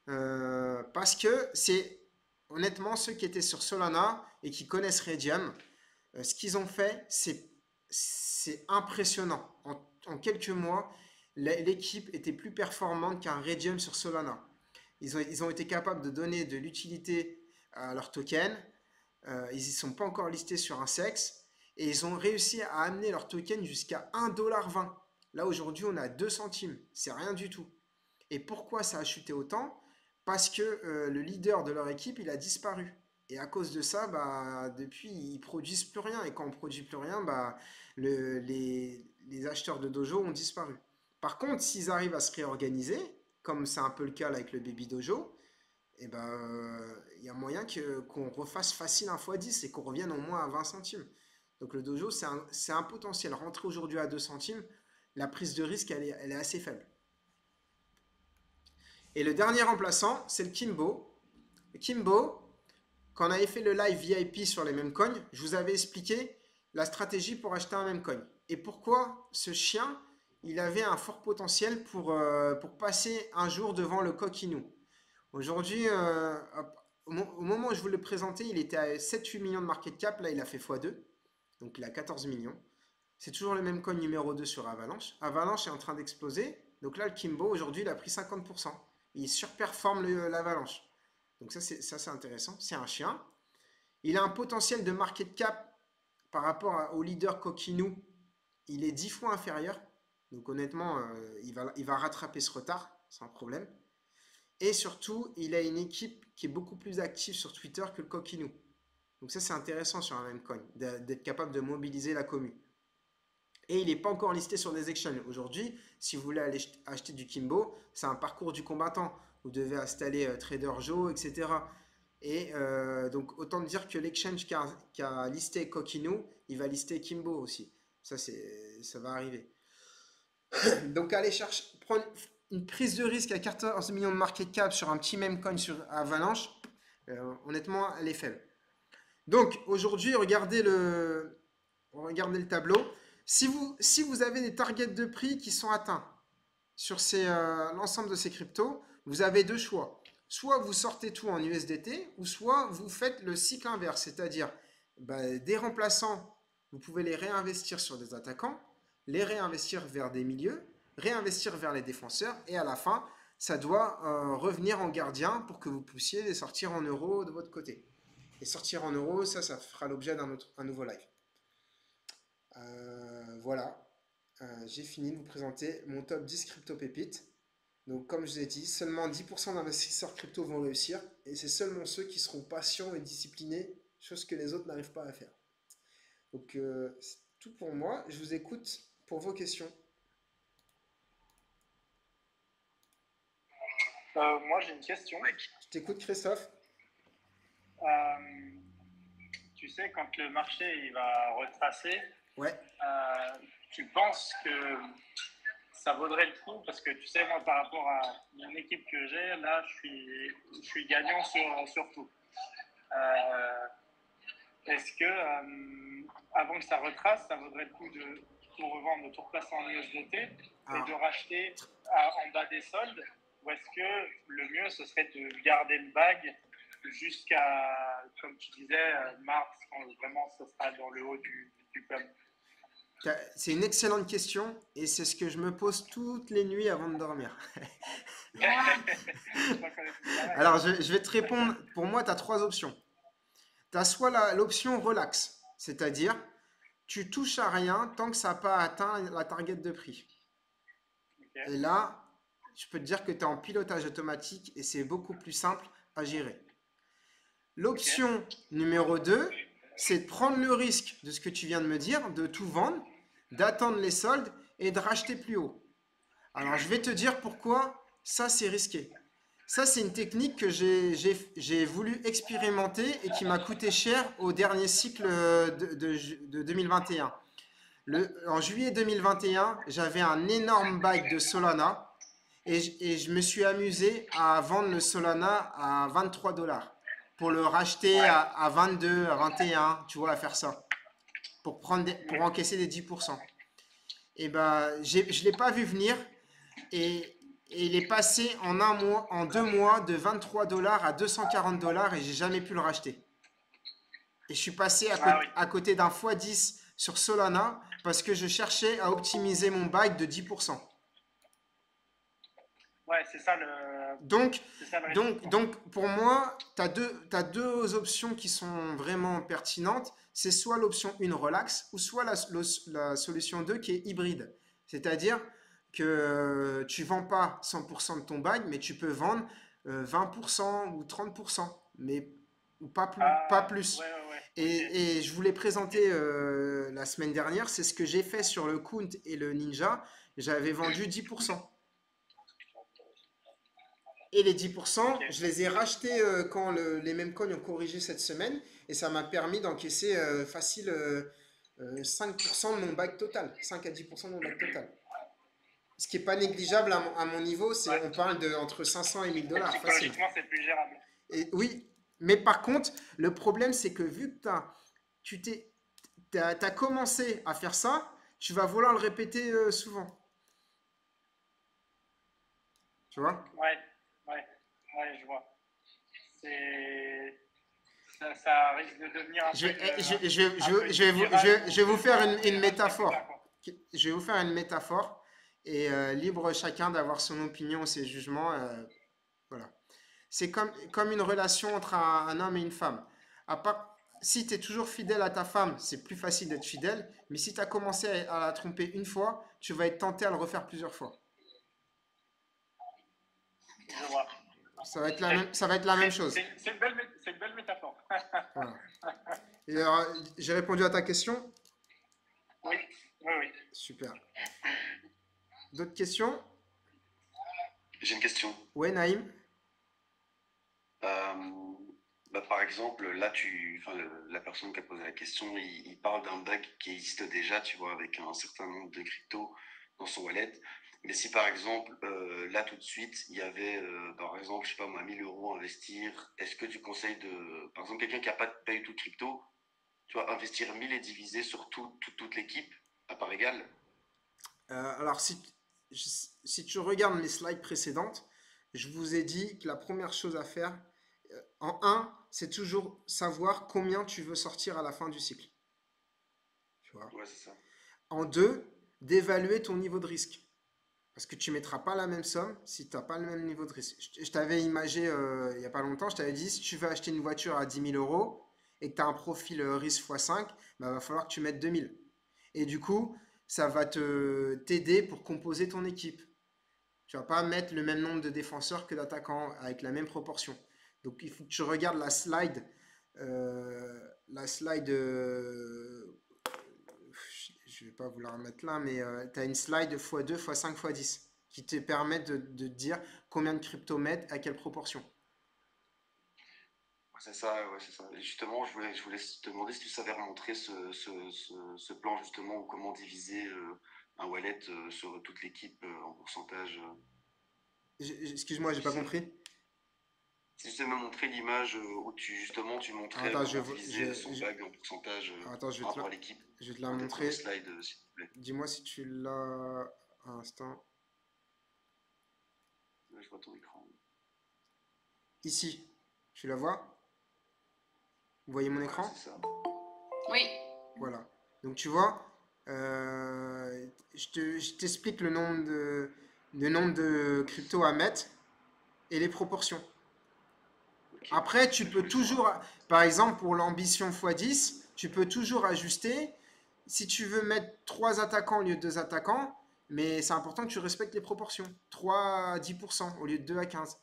Parce que c'est honnêtement ceux qui étaient sur Solana et qui connaissent Redium, ce qu'ils ont fait, c'est impressionnant. En quelques mois, l'équipe était plus performante qu'un Redium sur Solana. Ils ont été capables de donner de l'utilité à leurs tokens. Ils ne sont pas encore listés sur un sexe. Et ils ont réussi à amener leurs tokens jusqu'à 1,20$. Là, aujourd'hui, on a 2 centimes. C'est rien du tout. Et pourquoi ça a chuté autant? Parce que le leader de leur équipe, il a disparu. Et à cause de ça, bah, depuis, ils produisent plus rien. Et quand on produit plus rien, bah, les acheteurs de dojo ont disparu. Par contre, s'ils arrivent à se réorganiser, comme c'est un peu le cas là avec le Baby Dojo, et ben, il y a moyen qu'on refasse facile un x10 et qu'on revienne au moins à 20 centimes. Donc le dojo, c'est un potentiel. Rentrer aujourd'hui à 2 centimes, la prise de risque, elle est assez faible. Et le dernier remplaçant, c'est le Kimbo. Le Kimbo, quand on avait fait le live VIP sur les mêmes coins, je vous avais expliqué la stratégie pour acheter un même coin. Et pourquoi ce chien, il avait un fort potentiel pour passer un jour devant le Coquinou. Aujourd'hui, au moment où je vous le présentais, il était à 7-8 millions de market cap. Là, il a fait x2. Donc, il a 14 millions. C'est toujours le même coin numéro 2 sur Avalanche. Avalanche est en train d'exploser. Donc là, le Kimbo, aujourd'hui, il a pris 50%. Il surperforme l'Avalanche. Donc ça, c'est intéressant. C'est un chien. Il a un potentiel de market cap par rapport au leader Coquinou. Il est 10 fois inférieur. Donc honnêtement, il va rattraper ce retard sans problème. Et surtout, il a une équipe qui est beaucoup plus active sur Twitter que le Coquinou. Donc ça, c'est intéressant sur un même coin, d'être capable de mobiliser la commu. Et il n'est pas encore listé sur des exchanges. Aujourd'hui, si vous voulez aller acheter du Kimbo, c'est un parcours du combattant. Vous devez installer Trader Joe, etc. Et donc, autant dire que l'exchange qui a listé Coquinou, il va lister Kimbo aussi. Ça va arriver. Donc, allez chercher, prendre une prise de risque à 14 millions de market cap sur un petit meme coin sur Avalanche, honnêtement, elle est faible. Donc, aujourd'hui, regardez le tableau. Si vous avez des targets de prix qui sont atteints sur l'ensemble de ces cryptos, vous avez deux choix. Soit vous sortez tout en USDT, ou soit vous faites le cycle inverse, c'est-à-dire des remplaçants, vous pouvez les réinvestir sur des attaquants, les réinvestir vers des milieux, réinvestir vers les défenseurs, et à la fin, ça doit revenir en gardien pour que vous puissiez les sortir en euros de votre côté. Et sortir en euros, ça fera l'objet d'un nouveau live. Voilà, j'ai fini de vous présenter mon top 10 crypto pépites. Donc, comme je vous ai dit, seulement 10% d'investisseurs crypto vont réussir et c'est seulement ceux qui seront patients et disciplinés, chose que les autres n'arrivent pas à faire. Donc, c'est tout pour moi. Je vous écoute pour vos questions. Moi, j'ai une question. Je t'écoute, Christophe. Euh, Tu sais, quand le marché il va retracer, Ouais, tu penses que ça vaudrait le coup? Parce que tu sais, moi, par rapport à mon équipe que j'ai, là, je suis gagnant sur tout. Euh, Est-ce que, avant que ça retrace, ça vaudrait le coup de tout revendre, de tout replacer en USDT et de alors, racheter en bas des soldes? Ou est-ce que le mieux, ce serait de garder le bag jusqu'à, comme tu disais, mars, quand vraiment ce sera dans le haut du pump? c'est une excellente question et c'est ce que je me pose toutes les nuits avant de dormir. Je crois qu'on est tous pareils. Alors, je vais te répondre. Pour moi, tu as trois options. Tu as soit l'option relax, c'est-à-dire tu touches à rien tant que ça n'a pas atteint la target de prix. Ok. Et là, je peux te dire que tu es en pilotage automatique et c'est beaucoup plus simple à gérer. Ok. L'option numéro 2, c'est de prendre le risque de ce que tu viens de me dire, de tout vendre, d'attendre les soldes et de racheter plus haut. Alors, je vais te dire pourquoi ça, c'est risqué. Ça, c'est une technique que j'ai voulu expérimenter et qui m'a coûté cher au dernier cycle de 2021. En juillet 2021, j'avais un énorme buy de Solana et je me suis amusé à vendre le Solana à 23 dollars pour le racheter Ouais. à 22, à 21, tu vois, à faire ça, pour Mhm. encaisser les 10%. Et ben, je ne l'ai pas vu venir et il est passé en un mois, en 2 mois de 23 dollars à 240 dollars et j'ai jamais pu le racheter. Et je suis passé Ah oui. à côté d'un x10 sur Solana parce que je cherchais à optimiser mon buy de 10%. Ouais, Donc, c'est ça le risque, donc, quoi. donc pour moi, t'as deux options qui sont vraiment pertinentes. C'est soit l'option 1 relax ou soit la solution 2 qui est hybride. C'est-à-dire que tu vends pas 100% de ton bag, mais tu peux vendre 20% ou 30%, mais ou pas Ah, ouais, plus. ouais, ouais. Ok. Et je voulais présenter la semaine dernière, c'est ce que j'ai fait sur le Count et le Ninja. J'avais vendu 10%. Et les 10%, Ok. je les ai rachetés quand les mêmes coins ont corrigé cette semaine et ça m'a permis d'encaisser facile 5% de mon bac total. 5 à 10% de mon bac total. Ce qui n'est pas négligeable à mon niveau, Ouais. on parle de entre 500 et 1000 Et dollars, facile. psychologiquement, c'est plus gérable. Et oui, mais par contre, le problème c'est que vu que t'as commencé à faire ça, tu vas vouloir le répéter souvent. Tu vois? Ouais, ouais, ouais, je vois. C'est, ça risque de devenir un Je, peu eh, un peu une pyramide je vais vous faire où tu une rajoutes des plus métaphore. bas, quoi. Je vais vous faire une métaphore et libre chacun d'avoir son opinion, ses jugements. Voilà. C'est comme une relation entre un homme et une femme. Si tu es toujours fidèle à ta femme, c'est plus facile d'être fidèle. Mais si tu as commencé à la tromper une fois, tu vas être tenté à le refaire plusieurs fois. Je vois. Ça va être la même chose. C'est une belle métaphore. Voilà. Et alors, j'ai répondu à ta question? Oui, oui, oui. Super. D'autres questions? J'ai une question. Ouais, Naïm? Euh, Par exemple, là, la personne qui a posé la question, il parle d'un bug qui existe déjà, tu vois, avec un certain nombre de cryptos dans son wallet. Mais si par exemple, là tout de suite, il y avait, par exemple, je sais pas moi, 1000 euros à investir, est-ce que tu conseilles par exemple, quelqu'un qui n'a pas du tout de crypto, tu vois, investir 1000 et diviser sur toute l'équipe à part égale? Alors, si tu regardes les slides précédentes, je vous ai dit que la première chose à faire, en un, c'est toujours savoir combien tu veux sortir à la fin du cycle. Tu vois. Ouais, c'est ça. En deux, d'évaluer ton niveau de risque. Parce que tu ne mettras pas la même somme si tu n'as pas le même niveau de risque. Je t'avais imagé il n'y a pas longtemps, je t'avais dit, si tu veux acheter une voiture à 10 000 euros et que tu as un profil risque x5, bah, va falloir que tu mettes 2 000. Et du coup, ça va t'aider pour composer ton équipe. Tu vas pas mettre le même nombre de défenseurs que d'attaquants avec la même proportion. Donc il faut que tu regardes la slide, je vais pas vous la remettre là, mais tu as une slide x2, x5, x10 qui te permet de dire combien de cryptomètres à quelle proportion. C'est ça, ouais, c'est ça. Et justement, je voulais te demander si tu savais remontrer ce plan justement ou comment diviser un wallet sur toute l'équipe en pourcentage. Excuse-moi, j'ai Tu pas sais. compris. Si tu sais me montrer l'image où tu Alors, montrais attends, comment diviser son bag en pourcentage attends, par rapport à l'équipe, je vais te la peut-être une montrer. slide s'il te plaît. Dis-moi si tu l'as un instant. Là, je vois ton écran. Ici, tu la vois? Vous voyez mon Ouais, écran? c'est ça. Oui. Voilà. Donc tu vois, je t'explique le nombre de cryptos à mettre et les proportions. Ok. Après, tu Je peux voulais savoir. toujours, par exemple, pour l'ambition x10, tu peux toujours ajuster. Si tu veux mettre 3 attaquants au lieu de 2 attaquants, mais c'est important que tu respectes les proportions. 3 à 10% au lieu de 2 à 15.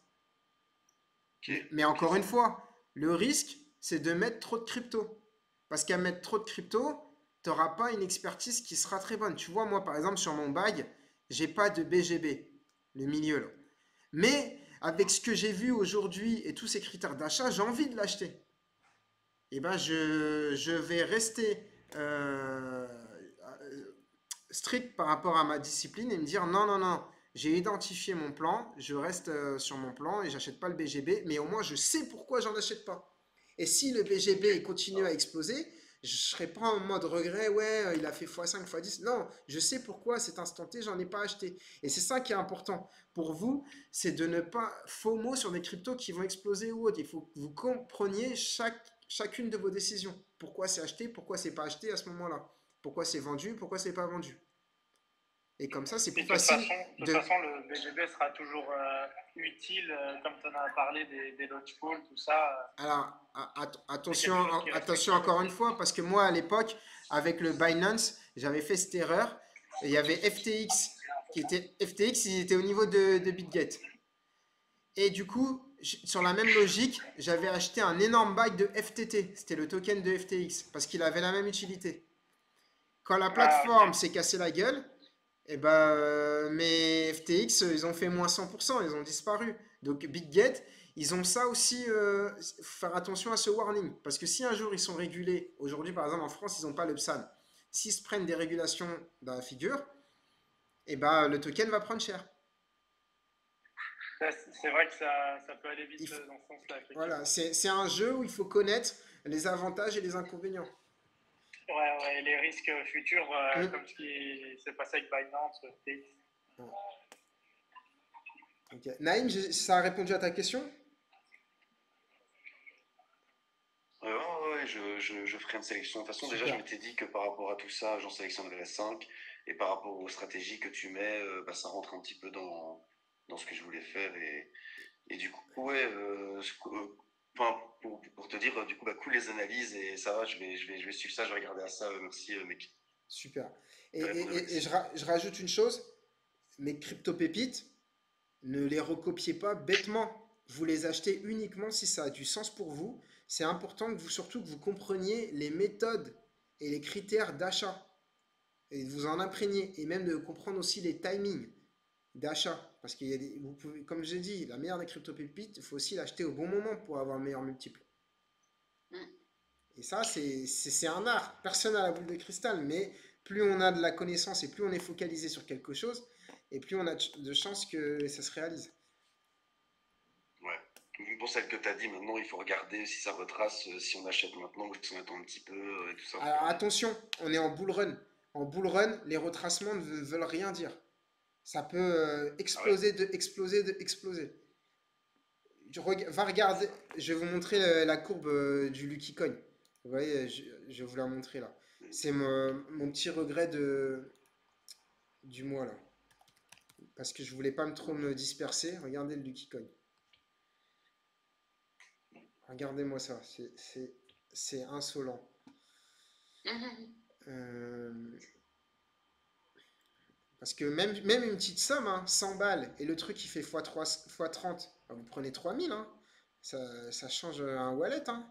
Ok, Mais ok, encore ça une va. fois, le risque, c'est de mettre trop de crypto. Parce qu'à mettre trop de crypto, tu n'auras pas une expertise qui sera très bonne. Tu vois, moi, par exemple, sur mon bag, j'ai pas de BGB, le milieu là. Mais avec ce que j'ai vu aujourd'hui et tous ces critères d'achat, j'ai envie de l'acheter. Et ben, je vais rester strict par rapport à ma discipline et me dire non, non, non, j'ai identifié mon plan, je reste sur mon plan et j'achète pas le BGB, mais au moins je sais pourquoi j'en achète pas. Et si le Ok, BGB ça continue à va. exploser, je serai pas en mode regret, ouais, il a fait x5, x10. Non, je sais pourquoi cet instant T, j'en ai pas acheté. Et c'est ça qui est important pour vous, c'est de ne pas FOMO sur des cryptos qui vont exploser ou autre. Il faut que vous compreniez chacune de vos décisions. Pourquoi c'est acheté, pourquoi c'est pas acheté à ce moment-là. Pourquoi c'est vendu, pourquoi c'est pas vendu. Et comme ça, c'est plus Et facile de toute de... façon, le BGB sera toujours utile, comme tu en as parlé des dodge calls, tout ça. Alors, C'est quelque chose qui est attention respectable encore une aussi. fois, parce que moi, à l'époque, avec le Binance, j'avais fait cette erreur. Et il y avait FTX FTX, il était au niveau de BitGet. Et du coup, sur la même logique, j'avais acheté un énorme bag de FTT. C'était le token de FTX, parce qu'il avait la même utilité. Quand la Ah, plateforme ok. s'est cassée la gueule, et ben, mes FTX, ils ont fait moins 100%, ils ont disparu. Donc BitGet, ils ont ça aussi, faire attention à ce warning. Parce que si un jour ils sont régulés, aujourd'hui par exemple en France, ils n'ont pas le PSAN. S'ils se prennent des régulations dans la figure, et ben, le token va prendre cher. C'est vrai que ça peut aller Il vite faut- dans ce sens-là, voilà, effectivement. c'est un jeu où il faut connaître les avantages et les inconvénients. Ouais, ouais, et les risques futurs, Hmm. comme ce qui s'est passé avec Binance, TX. Ok. Naïm, ça a répondu à ta question? Ouais, je ferai une sélection. De toute façon, déjà, je Super. m'étais dit que par rapport à tout ça, j'en sélectionnerais 5. Et par rapport aux stratégies que tu mets, bah, ça rentre un petit peu dans ce que je voulais faire. Et du coup, ouais, enfin, pour te dire, du coup, bah, cool les analyses et ça va, je vais suivre ça, je vais regarder à ça. Merci, mec, Super. de répondre à ma Et question. je rajoute une chose, mes crypto-pépites, ne les recopiez pas bêtement. Vous les achetez uniquement si ça a du sens pour vous. C'est important que vous, surtout que vous compreniez les méthodes et les critères d'achat. Et de vous en imprégner. Et même de comprendre aussi les timings d'achat. Parce qu'il y a vous pouvez, comme j'ai dit, la meilleure des crypto-pépites, il faut aussi l'acheter au bon moment pour avoir un meilleur multiple. Mm. Et ça, c'est un art. Personne n'a la boule de cristal, mais plus on a de la connaissance et plus on est focalisé sur quelque chose, et plus on a de chances que ça se réalise. Ouais. Donc, pour celle que tu as dit, maintenant, il faut regarder si ça retrace, si on achète maintenant ou si on attend un petit peu, et tout ça, faut Alors regarder. attention, on est en bull run. En bull run, les retracements ne veulent rien dire. Ça peut Ah ouais? exploser. Va regarder, je vais vous montrer la courbe du Lucky Coin. Vous voyez, je vais vous la montrer là. C'est mon petit regret du mois là. Parce que je voulais pas trop me disperser. Regardez le Lucky Coin. Regardez-moi ça. C'est insolent. Mhm. Euh, Parce que même une petite somme, hein, 100 balles, et le truc qui fait x3, x30, bah, vous prenez 3000, hein. Ça change un wallet, hein.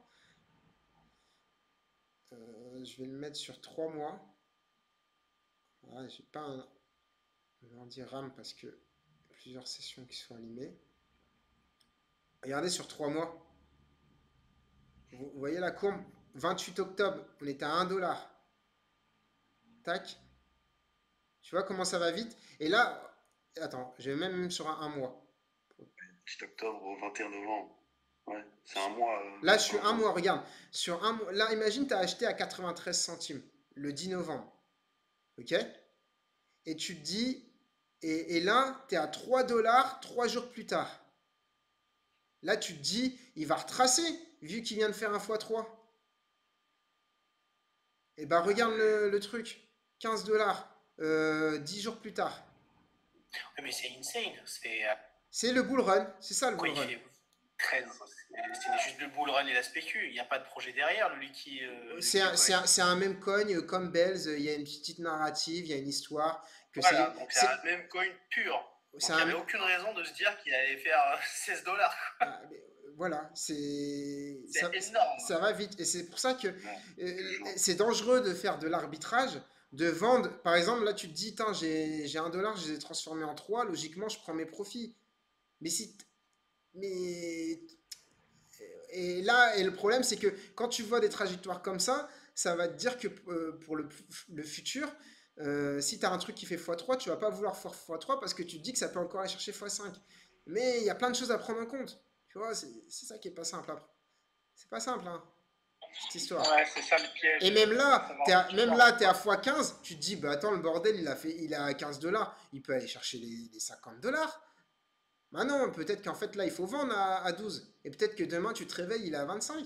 Je vais le mettre sur 3 mois. Ah, j'ai pas un ordi RAM parce que plusieurs sessions qui sont allumées. Regardez sur 3 mois. Vous voyez la courbe? 28 octobre, on était à 1 $. Tac. Tu vois comment ça va vite? Et là, attends, je vais même sur un mois. 8 octobre au 21 novembre. Ouais, c'est un mois. Là, C'est pas sur un longtemps. mois, regarde. Sur un mois, là, imagine, tu as acheté à 93 centimes le 10 novembre. OK? Et tu te dis, et là, tu es à 3 dollars 3 jours plus tard. Là, tu te dis, il va retracer, vu qu'il vient de faire un x3. Et ben, regarde le truc. 15 dollars 10 jours plus tard. Ouais, mais c'est insane. C'est le bull run. C'est ça le Pourquoi bull il run. fait 13? C'est juste le bull run et la spécu. Il n'y a pas de projet derrière, lui qui. C'est un, c'est un- c'est un même coin comme Bells. Il y a une petite narrative, il y a une histoire. Que Voilà, donc c'est c'est, un même coin pur. Donc c'est il n'y un, avait aucune raison de se dire qu'il allait faire 16 dollars. ah, mais, voilà, ça, C'est énorme. ça va vite. Et c'est pour ça que Ouais, toujours. c'est dangereux de faire de l'arbitrage, de vendre. Par exemple, là, tu te dis, tiens, j'ai 1 $, je les ai transformés en 3, logiquement, je prends mes profits. Mais si, mais et là, et le problème, c'est que quand tu vois des trajectoires comme ça va te dire que pour le futur, si tu as un truc qui fait x3, tu vas pas vouloir faire x3 parce que tu te dis que ça peut encore aller chercher x5. Mais il y a plein de choses à prendre en compte. Tu vois, c'est ça qui est pas simple après. C'est pas simple, hein, cette histoire. Ouais, c'est ça le piège. Et même là, Ça va même là, t'es à x15, tu te dis, bah attends, le bordel, il a 15 $, il peut aller chercher les 50 $. Bah non, peut-être qu'en fait là, il faut vendre à 12. Et peut-être que demain, tu te réveilles, il est à 25.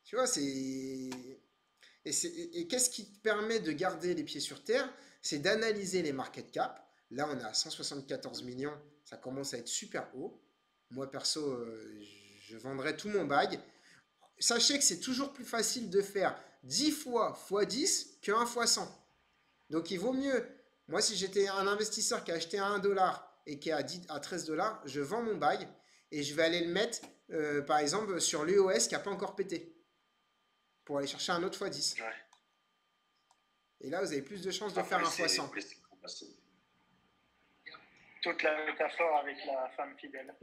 Tu vois, et qu'est-ce qui te permet de garder les pieds sur terre? C'est d'analyser les market cap. Là, on est à 174 millions. Ça commence à être super haut. Moi, perso, je vendrais tout mon bag. Sachez que c'est toujours plus facile de faire 10 fois x 10 que 1 fois 100. Donc, il vaut mieux. Moi, si j'étais un investisseur qui a acheté à 1 $ et qui est à 13 $, je vends mon bag et je vais aller le mettre, par exemple, sur l'EOS qui n'a pas encore pété pour aller chercher un autre x 10. Ouais. Et là, vous avez plus de chances de Enfin, faire un laisser- x 100. laisser passer. toute la métaphore avec la femme fidèle.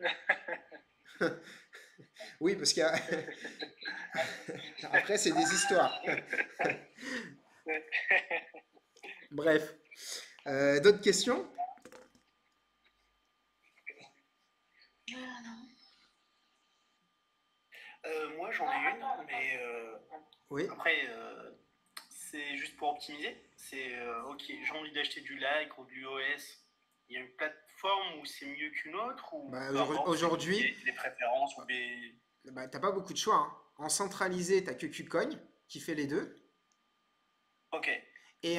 Oui, parce qu'après, c'est des histoires. Bref. D'autres questions? Moi j'en ai une, mais Oui. après c'est juste pour optimiser. C'est ok, j'ai envie d'acheter du like ou du OS. Il y a une plateforme où c'est mieux qu'une autre ou Bah, peu importe, aujourd'hui, c'est des préférences ou des. bah, t'as pas beaucoup de choix, hein. En centralisé, t'as que KuCoin qui fait les deux. Ok. Et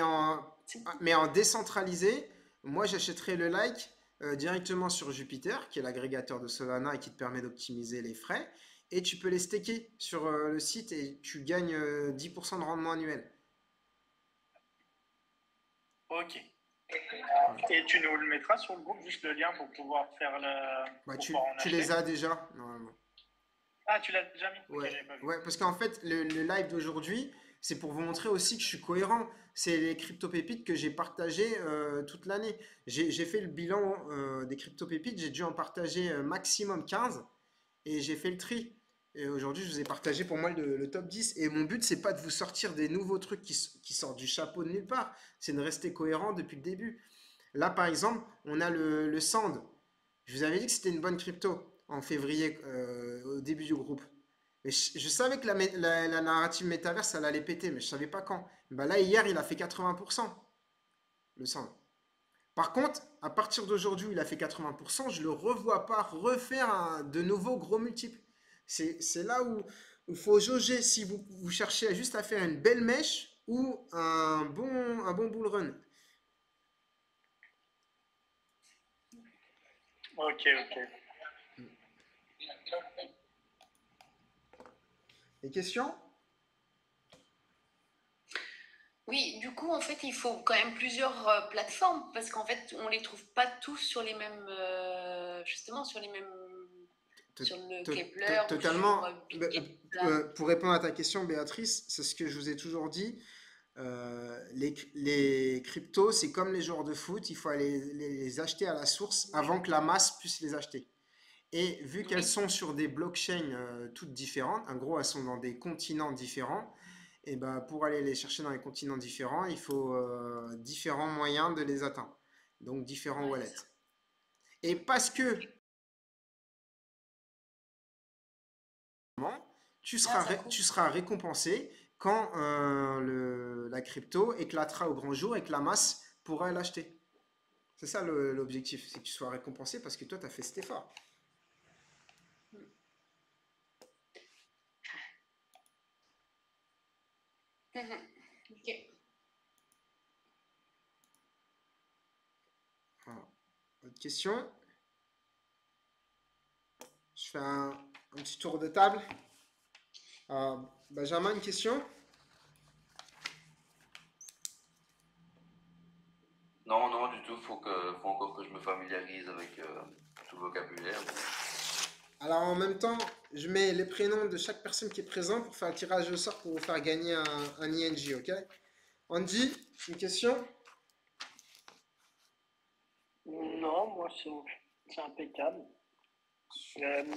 mais en décentralisé, moi j'achèterais le like directement sur Jupiter, qui est l'agrégateur de Solana et qui te permet d'optimiser les frais. Et tu peux les staker sur le site et tu gagnes 10% de rendement annuel. Ok. Et tu nous le mettras sur le groupe, juste le lien pour pouvoir faire le. Bah, pour tu, pouvoir en tu acheter. les as déjà, normalement. Ah, tu l'as déjà mis? Ok, Ouais, j'avais pas vu. ouais, parce qu'en fait, le live d'aujourd'hui, c'est pour vous montrer aussi que je suis cohérent. C'est les crypto-pépites que j'ai partagées toute l'année. J'ai fait le bilan des crypto-pépites, j'ai dû en partager maximum 15 et j'ai fait le tri. Et aujourd'hui, je vous ai partagé pour moi le top 10. Et mon but, c'est pas de vous sortir des nouveaux trucs qui sortent du chapeau de nulle part, c'est de rester cohérent depuis le début. Là, par exemple, on a le Sand. Je vous avais dit que c'était une bonne crypto en février, au début du groupe. Mais je savais que la narrative métaverse, elle allait péter, mais je savais pas quand. Bah là, hier, il a fait 80%, le Sand. Par contre, à partir d'aujourd'hui, il a fait 80%, je le revois pas refaire de nouveaux gros multiples. C'est là où il faut jauger si vous cherchez juste à faire une belle mèche ou un bon bull run. Ok, ok. Les questions? Oui, du coup, en fait, il faut quand même plusieurs plateformes parce qu'en fait, on les trouve pas tous sur les mêmes, justement, sur les mêmes, To- sur le to- Kepler ou Totalement. sur Bitget. Pour répondre à ta question, Béatrice, c'est ce que je vous ai toujours dit. Les cryptos, c'est comme les joueurs de foot, il faut aller les acheter à la source avant que la masse puisse les acheter. Et vu qu'elles Oui, sont sur des blockchains toutes différentes, en gros, elles sont dans des continents différents, et ben pour aller les chercher dans les continents différents, il faut différents moyens de les atteindre. Donc différents ouais, c'est wallets. ça. Et parce que Ah, ça coupe. tu seras récompensé quand la crypto éclatera au grand jour et que la masse pourra l'acheter. C'est ça l'objectif, c'est que tu sois récompensé parce que toi, tu as fait cet effort. Mhm. Ok. Voilà. Autre question? Je fais un petit tour de table. Benjamin, une question? Non, non, du tout. Faut encore que je me familiarise avec tout le vocabulaire. Alors en même temps, je mets les prénoms de chaque personne qui est présente pour faire un tirage au sort pour vous faire gagner un ING, ok? Andy, une question? Non, moi c'est impeccable.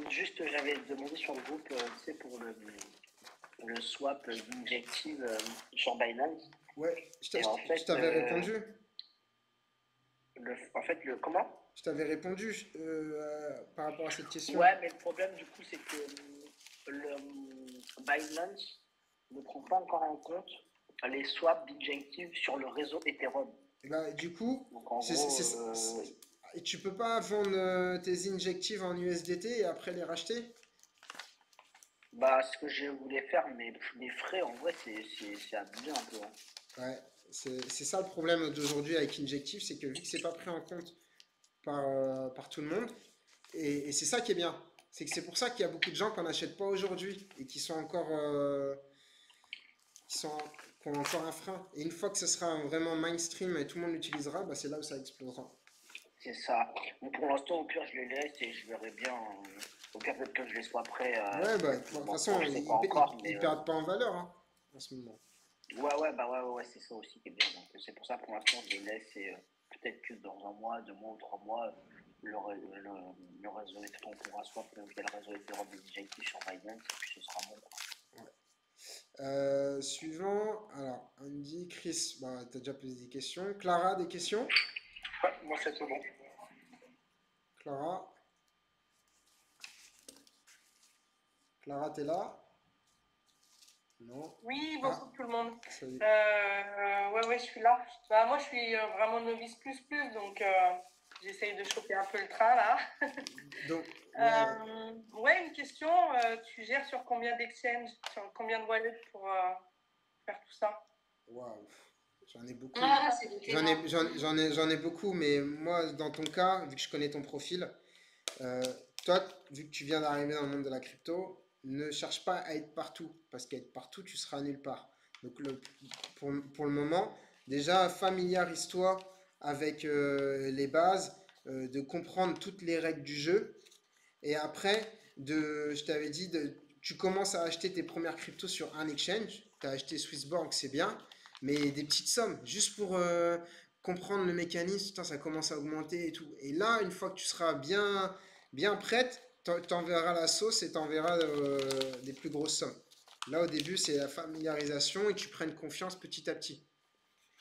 Juste, j'avais demandé sur le groupe, tu sais, pour le swap d'injective sur Binance. Ouais, Et en je fait, t'avais répondu. comment? Je t'avais répondu par rapport à cette question. Ouais, mais le problème du coup, c'est que Binance ne prend pas encore en compte les swaps d'injective sur le réseau Ethereum. Et bah, du coup, Donc en c'est, gros, c'est- c'est- et tu peux pas vendre tes injectives en USDT et après les racheter? bah, ce que je voulais faire, mais les frais, en vrai, c'est abusé un peu, hein. Ouais, c'est ça le problème d'aujourd'hui avec Injective, c'est que vu que c'est pas pris en compte par tout le monde, et c'est ça qui est bien, c'est que c'est pour ça qu'il y a beaucoup de gens qui n'en achètent pas aujourd'hui et qui sont encore, qui sont, qui ont encore un frein. Et une fois que ce sera vraiment mainstream et tout le monde l'utilisera, bah, c'est là où ça explosera. C'est ça. Bon, pour l'instant, au pire, je les laisse et je verrai bien. Au pire, peut-être que je les sois prêts Ouais, bah, de quelques toute mois façon, je sais pas encore, ils mais perdent pas en valeur hein, en ce moment. ouais, c'est ça aussi qui est bien. Donc, c'est pour ça, pour l'instant, je les laisse et peut-être que dans un mois, 2 mois ou 3 mois, le réseau on pourra soit via le réseau Ethereum Injective sur Binance et puis ce sera bon, quoi. Suivant, alors Andy, Chris, bah, t'as déjà posé des questions. Clara, des questions? Ouais, moi c'est tout bon. Clara, Clara, t'es là? Non. Oui, Ah, bonjour tout le monde. salut. Ouais, je suis là. Bah, moi, je suis vraiment novice plus, donc j'essaye de choper un peu le train là. Donc, ouais, Ouais, une question. Tu gères sur combien d'exchanges, sur combien de wallets pour faire tout ça? waouh, j'en ai beaucoup. Ah, c'est le témoin. J'en ai beaucoup, mais moi, dans ton cas, vu que je connais ton profil, euh, toi, vu que tu viens d'arriver dans le monde de la crypto, ne cherche pas à être partout, parce qu'à être partout, tu seras nulle part. Donc, pour le moment, déjà, familiarise-toi avec les bases, de comprendre toutes les règles du jeu. Et après, je t'avais dit, tu commences à acheter tes premières cryptos sur un exchange. Tu as acheté Swissborg, c'est bien, mais des petites sommes, juste pour comprendre le mécanisme. Putain, ça commence à augmenter et tout. Et là, une fois que tu seras bien prête, t'enverras la sauce et t'enverras des plus grosses sommes. Là, au début, c'est la familiarisation et tu prennes confiance petit à petit.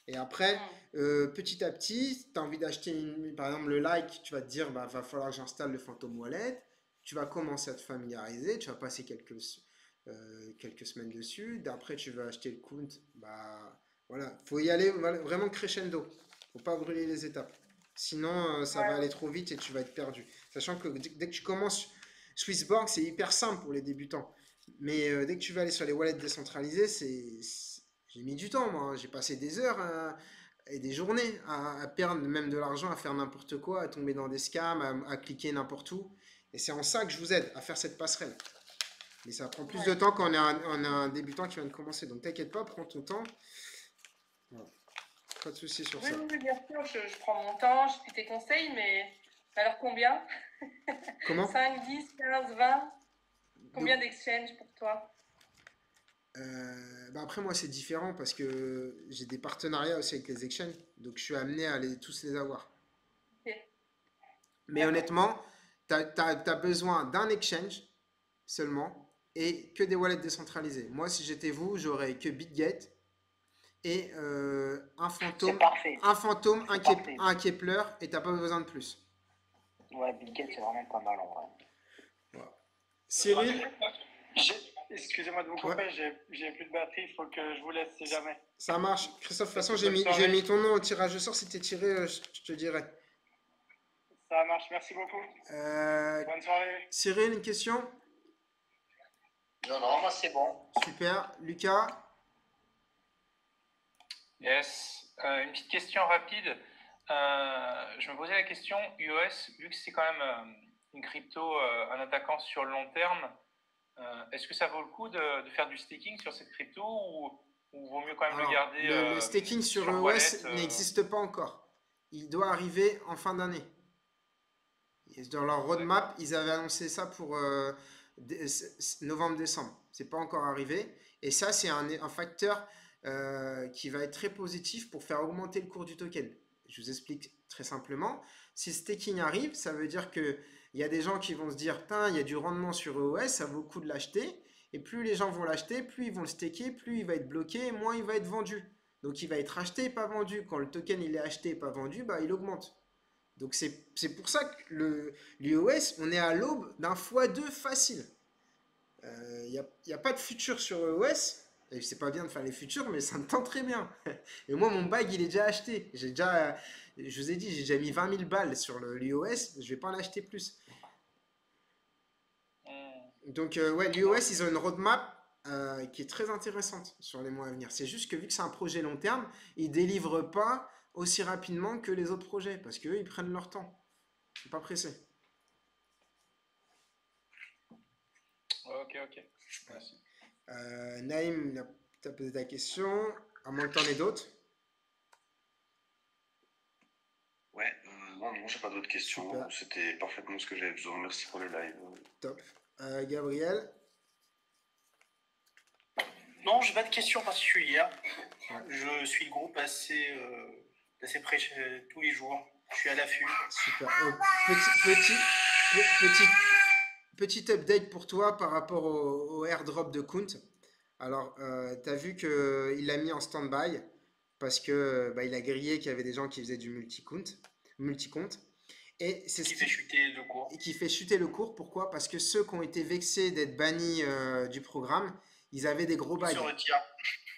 Et après, Hmm. petit à petit, tu as envie d'acheter, par exemple, le like, tu vas te dire, bah, va falloir que j'installe le Phantom Wallet. Tu vas commencer à te familiariser, tu vas passer quelques semaines dessus. D'après, tu vas acheter le compte. Bah, voilà, faut y aller vraiment crescendo. Faut pas brûler les étapes. Sinon, ça va Ouais, aller trop vite et tu vas être perdu. Sachant que dès que tu commences, Swissborg, c'est hyper simple pour les débutants. Mais dès que tu vas aller sur les wallets décentralisés, j'ai mis du temps, moi, hein. J'ai passé des heures et des journées à perdre même de l'argent, à faire n'importe quoi, à tomber dans des scams, à cliquer n'importe où. Et c'est en ça que je vous aide à faire cette passerelle. Mais ça prend plus de ouais. temps quand on a un débutant qui vient de commencer. Donc t'inquiète pas, prends ton temps. Voilà. Pas de souci sur Oui, ça. oui, bien sûr, je prends mon temps, je suis tes conseils, mais alors combien? Comment? 5, 10, 15, 20? Combien Donc, d'exchanges pour toi? bah après, moi, c'est différent parce que j'ai des partenariats aussi avec les exchanges. Donc, je suis amené à tous les avoir. Ok, Mais d'accord. honnêtement, tu as besoin d'un exchange seulement et que des wallets décentralisés. Moi, si j'étais vous, j'aurais que BitGet et C'est parfait. un fantôme, C'est parfait. Un Kepler et t'as pas besoin de plus. Ouais, Bill Gates, c'est vraiment pas mal en vrai. Voilà. Cyril, Excusez-moi de vous ouais, couper, j'ai plus de batterie, il faut que je vous laisse si jamais. ça marche. Christophe, de toute façon, Bonne j'ai soirée. mis ton nom au tirage au sort. Si t'es tiré, je te dirai. Ça marche, merci beaucoup. Bonne soirée. Cyril, une question? Non, non, moi c'est bon. Super. Lucas? Yes. Une petite question rapide. Je me posais la question, UOS, vu que c'est quand même une crypto, un attaquant sur le long terme, est-ce que ça vaut le coup de faire du staking sur cette crypto ou vaut mieux quand même Alors, le garder le staking sur sur EOS wallet n'existe pas encore. Il doit arriver en fin d'année. Et dans leur roadmap, ils avaient annoncé ça pour novembre-décembre. C'est pas encore arrivé. Et ça, c'est un facteur qui va être très positif pour faire augmenter le cours du token. Je vous explique très simplement. Si le staking arrive, ça veut dire que il y a des gens qui vont se dire, putain, il y a du rendement sur EOS, ça vaut le coup de l'acheter. Et plus les gens vont l'acheter, plus ils vont le staker, plus il va être bloqué, moins il va être vendu. Donc il va être acheté et pas vendu. Quand le token il est acheté et pas vendu, bah, il augmente. Donc c'est pour ça que l'IOS, on est à l'aube d'un x2 facile. Il n'y a pas de futur sur EOS. Et c'est pas bien de faire les futurs, mais ça me tente très bien. Et moi, mon bag, il est déjà acheté. Je vous ai dit, j'ai déjà mis 20 000 balles sur l'IOS. Je vais pas en acheter plus. Donc, ouais, l'IOS, ils ont une roadmap qui est très intéressante sur les mois à venir. C'est juste que vu que c'est un projet long terme, ils ne délivrent pas aussi rapidement que les autres projets parce qu'eux, ils prennent leur temps. Ils ne sont pas pressés. Ok, ok. Merci. Naïm, tu as posé ta question. À moins que tu en aies d'autres. Ouais, non, j'ai pas d'autres questions. Super. C'était parfaitement ce que j'avais besoin. Merci pour le live. Top. Gabriel. Non, j'ai pas de questions particulières. Ouais. Je suis le groupe assez près tous les jours. Je suis à l'affût. Super. Petit update pour toi par rapport au airdrop de Kunt. Alors, tu as vu qu'il l'a mis en stand-by parce que il a grillé qu'il y avait des gens qui faisaient du multi-compte. Et c'est Qui fait chuter le cours. et qui fait chuter le cours. Pourquoi? Parce que ceux qui ont été vexés d'être bannis du programme, ils avaient des gros Ils bags. se retirent.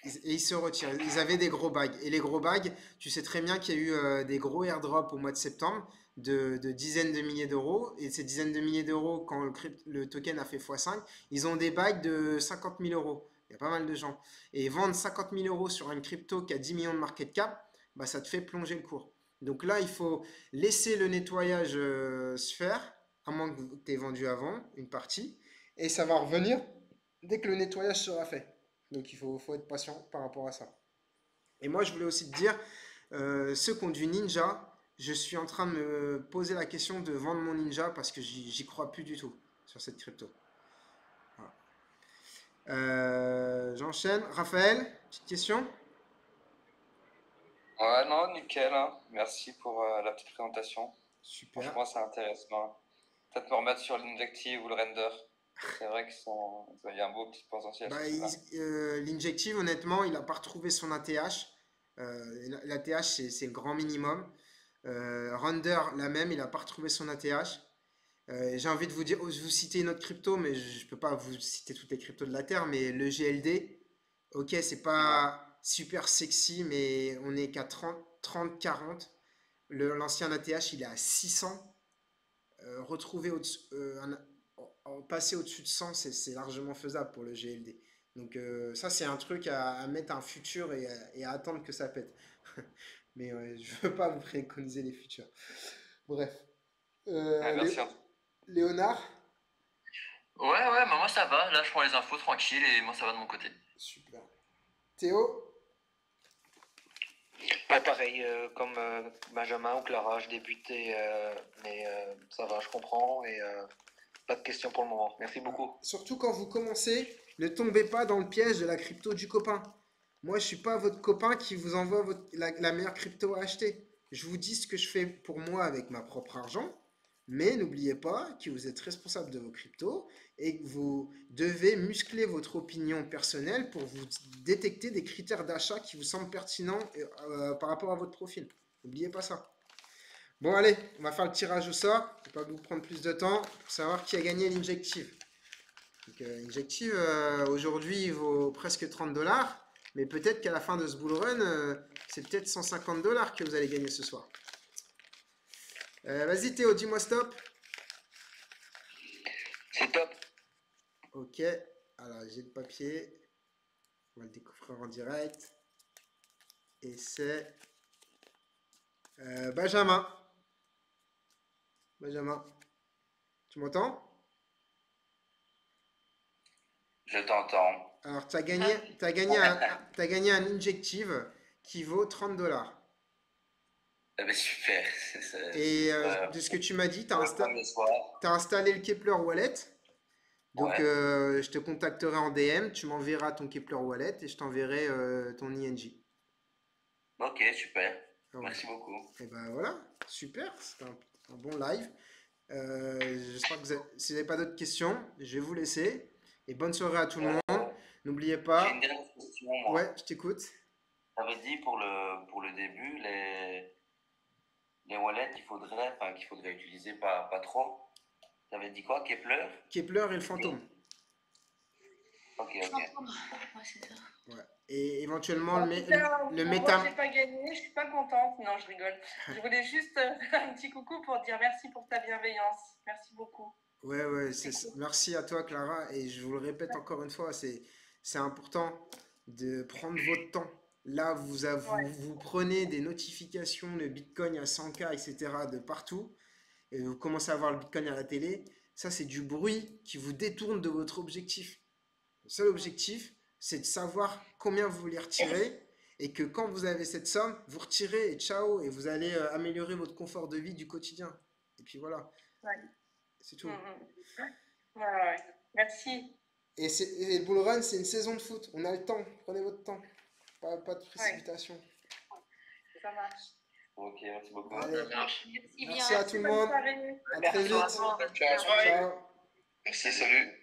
Et ils se retirent. Ils avaient des gros bags. Et les gros bags, tu sais très bien qu'il y a eu des gros airdrops au mois de septembre de dizaines de milliers d'euros. Et ces dizaines de milliers d'euros, quand le token a fait x5, ils ont des bags de 50 000 euros. Il y a pas mal de gens. Et vendre 50 000 euros sur une crypto qui a 10 millions de market cap, bah, ça te fait plonger le cours. Donc là, il faut laisser le nettoyage se faire, à moins que tu aies vendu avant une partie. Et ça va revenir dès que le nettoyage sera fait. Donc il faut être patient par rapport à ça. Et moi, je voulais aussi te dire, ceux qui ont du Ninja, je suis en train de me poser la question de vendre mon Ninja parce que j'y crois plus du tout sur cette crypto. Voilà. J'enchaîne. Raphaël, petite question? Ouais, non, nickel, hein. Merci pour la petite présentation. Super. Franchement, c'est intéressant. Peut-être me remettre sur l'injective ou le render. C'est vrai qu'il y a un beau petit potentiel. Bah, l'injective, honnêtement, il n'a pas retrouvé son ATH. L'ATH, c'est le grand minimum. Render, la même, il n'a pas retrouvé son ATH. J'ai envie de vous citer une autre crypto, mais je ne peux pas vous citer toutes les cryptos de la Terre, mais le GLD, ok, c'est pas super sexy, mais on est qu'à 30, 40. L'ancien ATH, il est à 600. Retrouver passer au-dessus de 100, c'est largement faisable pour le GLD. Donc ça, c'est un truc à mettre un futur et à attendre que ça pète. Mais je veux pas vous préconiser les futurs. Bref. Merci. Léonard? Ouais, mais moi ça va. Là, je prends les infos tranquille et moi ça va de mon côté. Super. Théo? Pas pareil, comme Benjamin ou Clara, je débutais, mais ça va, je comprends et pas de questions pour le moment. Merci beaucoup. Surtout quand vous commencez, ne tombez pas dans le piège de la crypto du copain. Moi, je suis pas votre copain qui vous envoie la meilleure crypto à acheter. Je vous dis ce que je fais pour moi avec ma propre argent, mais n'oubliez pas que vous êtes responsable de vos cryptos et que vous devez muscler votre opinion personnelle pour vous détecter des critères d'achat qui vous semblent pertinents par rapport à votre profil. N'oubliez pas ça. Bon, allez, on va faire le tirage au sort. Je ne vais pas vous prendre plus de temps pour savoir qui a gagné l'injective. Donc, Injective, aujourd'hui, il vaut presque 30 $, mais peut-être qu'à la fin de ce bull run, c'est peut-être 150 $ que vous allez gagner ce soir. Vas-y Théo, dis-moi stop. C'est top. Ok, alors j'ai le papier. On va le découvrir en direct. Et c'est Benjamin. Benjamin, tu m'entends? Je t'entends. Alors, tu as gagné un injective qui vaut 30 $. Eh ben, super. Et super. de ce que tu m'as dit, tu as, Le soir. installé le Kepler Wallet. Donc, Ouais. je te contacterai en DM, tu m'enverras ton Kepler Wallet et je t'enverrai ton INJ. Ok, super. Ouais. Merci beaucoup. Et ben voilà, super, c'était un bon live. J'espère que si vous n'avez pas d'autres questions, je vais vous laisser. Et bonne soirée à tout le monde. N'oubliez J'ai pas. une dernière question, moi. Ouais, je t'écoute. Tu avais dit pour le début, les wallets qu'il faudrait utiliser pas trop. Tu avais dit quoi? Kepler? Kepler et le fantôme. Ok. Ouais, c'est ça. Ouais. Et éventuellement En tout cas, le moi, méta. j'ai pas gagné, je suis pas contente. Non, je rigole. Je voulais juste un petit coucou pour dire merci pour ta bienveillance. Merci beaucoup. Ouais, merci à toi, Clara. Et je vous le répète encore une fois, c'est important de prendre votre temps. Là, vous prenez des notifications de Bitcoin à 100K, etc. de partout. Et vous commencez à voir le Bitcoin à la télé. Ça, c'est du bruit qui vous détourne de votre objectif. Le seul objectif, c'est de savoir combien vous voulez retirer. Et que quand vous avez cette somme, vous retirez et ciao. Et vous allez améliorer votre confort de vie du quotidien. Et puis voilà. Ouais. C'est tout. Ouais. Merci. Et le bull run, c'est une saison de foot. On a le temps. Prenez votre temps. Pas de précipitation. Ouais. Ça marche. Ok, merci beaucoup. Allez. Merci bien. Merci à tout le monde. À très vite. Ciao. Ciao. Merci, salut.